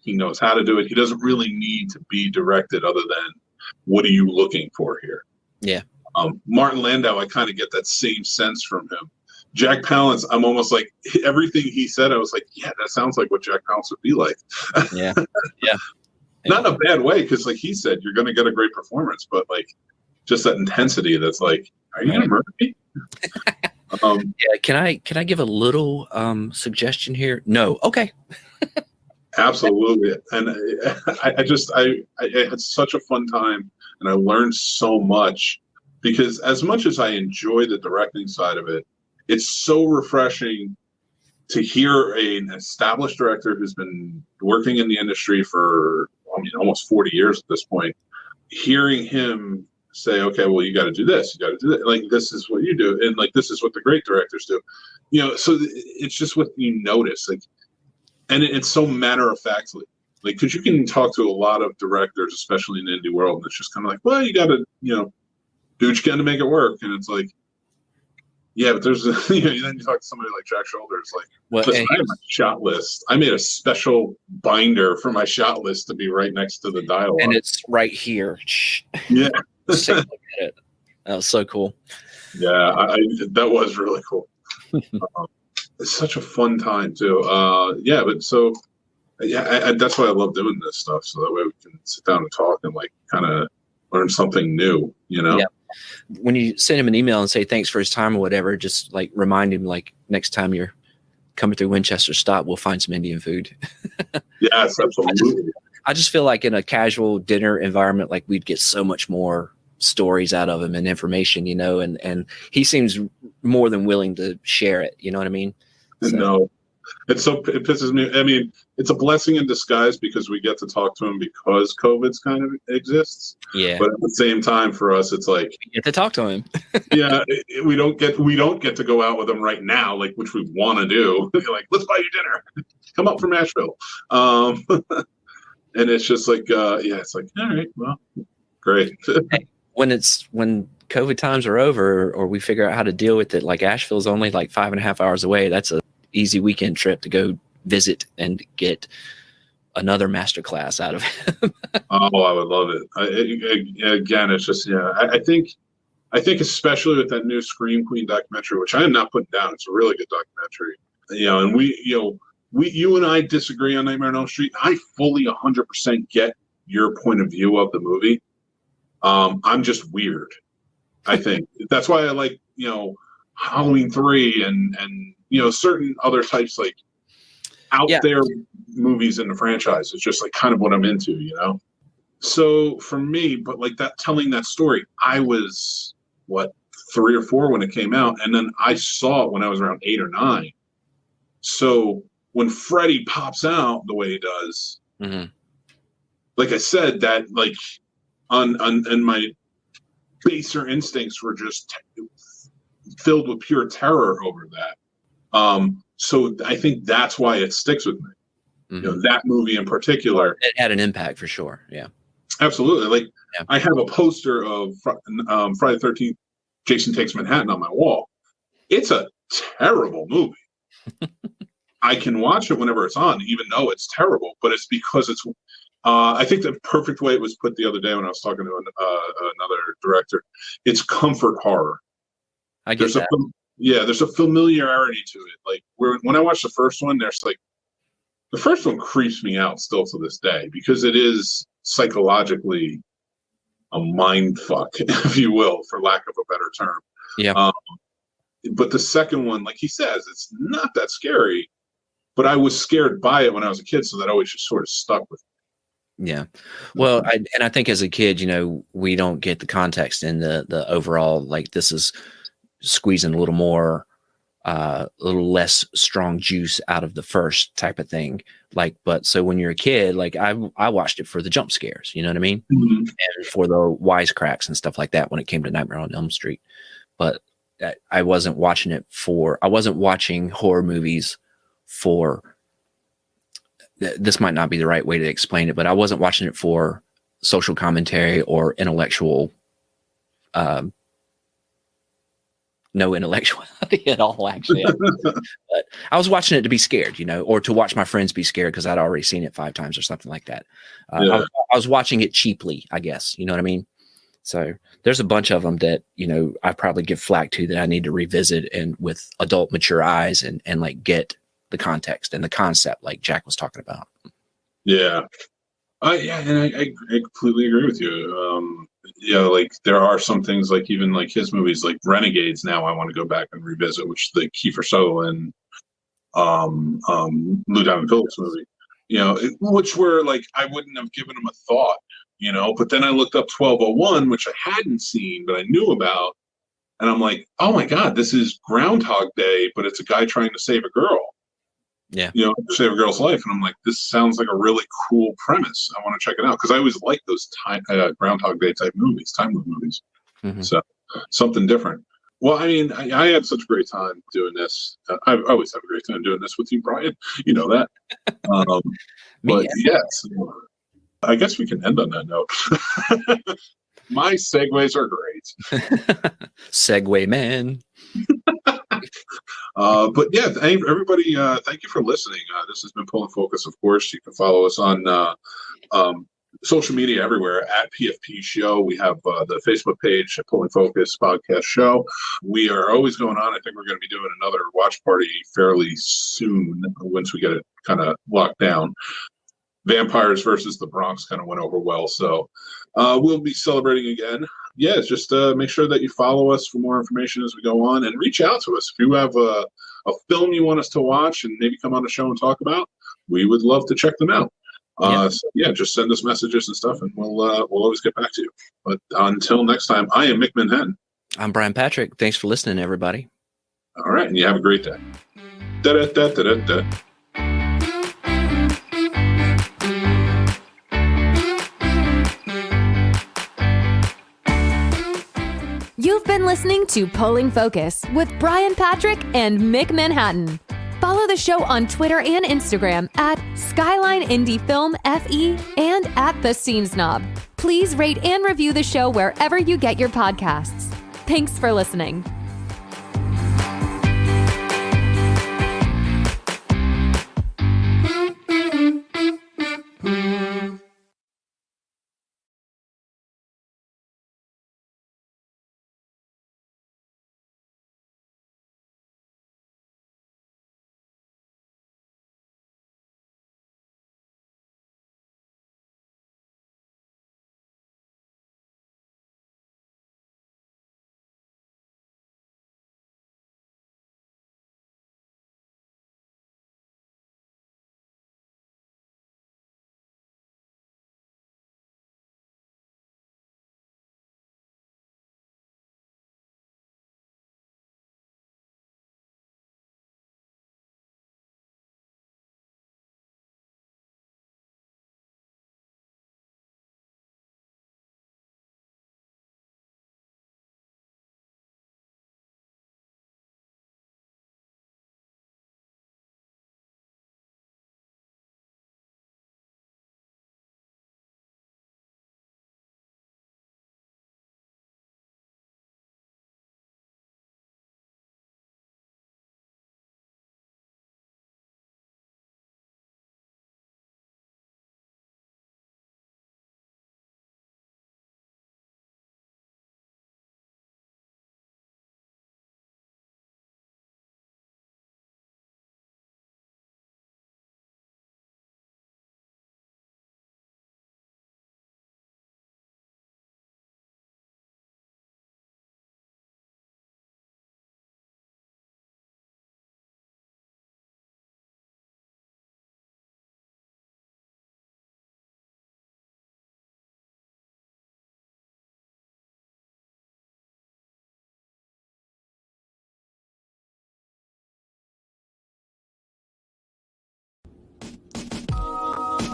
Speaker 2: he knows how to do it, he doesn't really need to be directed other than what are you looking for here.
Speaker 5: Yeah.
Speaker 2: Martin Landau, I kind of get that same sense from him. Jack Palance, I'm almost like everything he said, I was like, yeah, that sounds like what Jack Palance would be like.
Speaker 5: Yeah.
Speaker 2: Not in a bad way, because like he said, you're going to get a great performance, but like just that intensity that's like, are you going to murder me?
Speaker 5: Yeah, can I give a little suggestion here? No. Okay.
Speaker 2: Absolutely. And I had such a fun time, and I learned so much, because as much as I enjoy the directing side of it, it's so refreshing to hear an established director who's been working in the industry for, I mean, almost 40 years at this point, hearing him say, okay, well, you got to do this, you got to do that. Like, this is what you do. And like, this is what the great directors do, you know, so it's just what you notice. Like, and it's so matter of factly, like, cause you can talk to a lot of directors, especially in the indie world, and it's just kind of like, well, you got to, you know, do what you can to make it work. And it's like, yeah, but there's, you know, then you talk to somebody like Jack Sholder, it's like, well, I have my shot list. I made a special binder for my shot list to be right next to the dialogue.
Speaker 5: And it's right here.
Speaker 2: Yeah.
Speaker 5: Take a look at it. That was so cool.
Speaker 2: Yeah, that was really cool. It's such a fun time too. Yeah, but so, yeah, that's why I love doing this stuff. So that way we can sit down and talk and like kind of learn something new, you know?
Speaker 5: Yeah. When you send him an email and say thanks for his time or whatever, just like remind him, like, next time you're coming through Winchester, stop, we'll find some Indian food.
Speaker 2: Yes, absolutely.
Speaker 5: I just feel like in a casual dinner environment, like, we'd get so much more stories out of him and information, you know, and he seems more than willing to share it. You know what I mean? So.
Speaker 2: No, it pisses me. I mean, it's a blessing in disguise because we get to talk to him because COVID's kind of exists.
Speaker 5: Yeah.
Speaker 2: But at the same time, for us, it's like,
Speaker 5: we get to talk to him.
Speaker 2: Yeah, we don't get to go out with him right now, like, which we want to do. Like, let's buy you dinner. Come up from Nashville. And it's just like, yeah, it's like, all right, well, great.
Speaker 5: Hey, when COVID times are over, or we figure out how to deal with it, like, Asheville's only like 5.5 hours away. That's a easy weekend trip to go visit and get another masterclass out of him.
Speaker 2: Oh, I would love it. Again, it's just, yeah, I think especially with that new Scream Queen documentary, which I am not putting down. It's a really good documentary. You know, and you and I disagree on Nightmare on Elm Street. I fully 100% get your point of view of the movie. I'm just weird. I think that's why I like, you know, Halloween 3 and you know, certain other types, like out there movies in the franchise. It's just like kind of what I'm into, you know? So for me, but like that, telling that story, I was 3 or 4 when it came out. And then I saw it when I was around 8 or 9. So when Freddy pops out the way he does, like I said, that like and my baser instincts were just filled with pure terror over that. So I think that's why it sticks with me. You know, that movie in particular.
Speaker 5: It had an impact for sure. Yeah,
Speaker 2: absolutely. Like, I have a poster of Friday the 13th, Jason Takes Manhattan on my wall. It's a terrible movie. I can watch it whenever it's on, even though it's terrible, but it's because it's, I think the perfect way it was put the other day when I was talking to another director, it's comfort horror. I get that. There's a familiarity to it. Like, when I watched the first one, there's like, the first one creeps me out still to this day because it is psychologically a mind fuck, if you will, for lack of a better term.
Speaker 5: Yeah.
Speaker 2: But the second one, like he says, it's not that scary, but I was scared by it when I was a kid, so that always just sort of stuck with me.
Speaker 5: Yeah. Well, I think as a kid, you know, we don't get the context and the overall, like, this is squeezing a little more, a little less strong juice out of the first type of thing. Like, but so when you're a kid, like I watched it for the jump scares, you know what I mean?
Speaker 2: Mhm.
Speaker 5: And for the wisecracks and stuff like that when it came to Nightmare on Elm Street. But I wasn't watching horror movies for, this might not be the right way to explain it, but I wasn't watching it for social commentary or intellectual, no intellectuality at all, actually. But I was watching it to be scared, you know, or to watch my friends be scared because I'd already seen it 5 times or something like that.
Speaker 2: Yeah.
Speaker 5: I was watching it cheaply, I guess. You know what I mean? So there's a bunch of them that, you know, I probably give flack to that I need to revisit and with adult mature eyes and like get the context and the concept like Jack was talking about.
Speaker 2: Yeah. Yeah, and I completely agree with you. Yeah, like there are some things like even like his movies like Renegades now I want to go back and revisit, which the Kiefer Sutherland Lou Diamond Phillips movie, you know, which were like I wouldn't have given them a thought, you know, but then I looked up 1201, which I hadn't seen but I knew about, and I'm like, oh my God, this is Groundhog Day, but it's a guy trying to save a girl.
Speaker 5: Yeah.
Speaker 2: You know, save a girl's life. And I'm like, this sounds like a really cool premise. I want to check it out. Because I always like those Groundhog Day type movies, time loop movies.
Speaker 5: Mm-hmm.
Speaker 2: So something different. Well, I mean, I had such a great time doing this. I always have a great time doing this with you, Brian. You know that. But yes, I guess we can end on that note. My segues are great.
Speaker 5: Segue man.
Speaker 2: But yeah, everybody, thank you for listening. This has been Pulling Focus, of course. You can follow us on social media everywhere at PFP Show. We have the Facebook page, Pulling Focus Podcast Show. We are always going on. I think we're going to be doing another watch party fairly soon once we get it kind of locked down. Vampires versus the Bronx kind of went over well. So we'll be celebrating again. Yeah, just make sure that you follow us for more information as we go on, and reach out to us. If you have a film you want us to watch and maybe come on the show and talk about, we would love to check them out. So yeah, just send us messages and stuff, and we'll always get back to you. But until next time, I am Mick Manhattan.
Speaker 5: I'm Brian Patrick. Thanks for listening, everybody.
Speaker 2: All right, and you have a great day. Da-da-da-da-da-da.
Speaker 4: You've been listening to Pulling Focus with Brian Patrick and Mick Manhattan. Follow the show on Twitter and Instagram at Skyline Indie Film FE and at The Scene Snob. Please rate and review the show wherever you get your podcasts. Thanks for listening.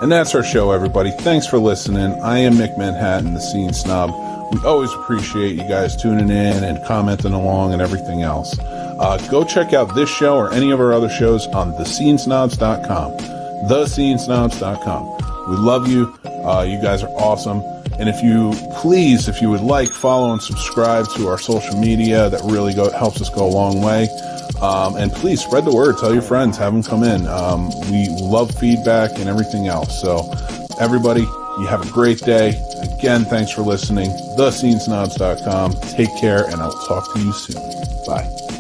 Speaker 2: And that's our show, everybody. Thanks for listening. I am Mick Manhattan, the Scene Snob. We always appreciate you guys tuning in and commenting along and everything else. Go check out this show or any of our other shows on thescenesnobs.com. Thescenesnobs.com. We love you. You guys are awesome. And if you would like, follow and subscribe to our social media. That really helps us go a long way. And please spread the word. Tell your friends. Have them come in. We love feedback and everything else. So everybody, you have a great day. Again, thanks for listening. Thescenesnobs.com. Take care, and I'll talk to you soon. Bye.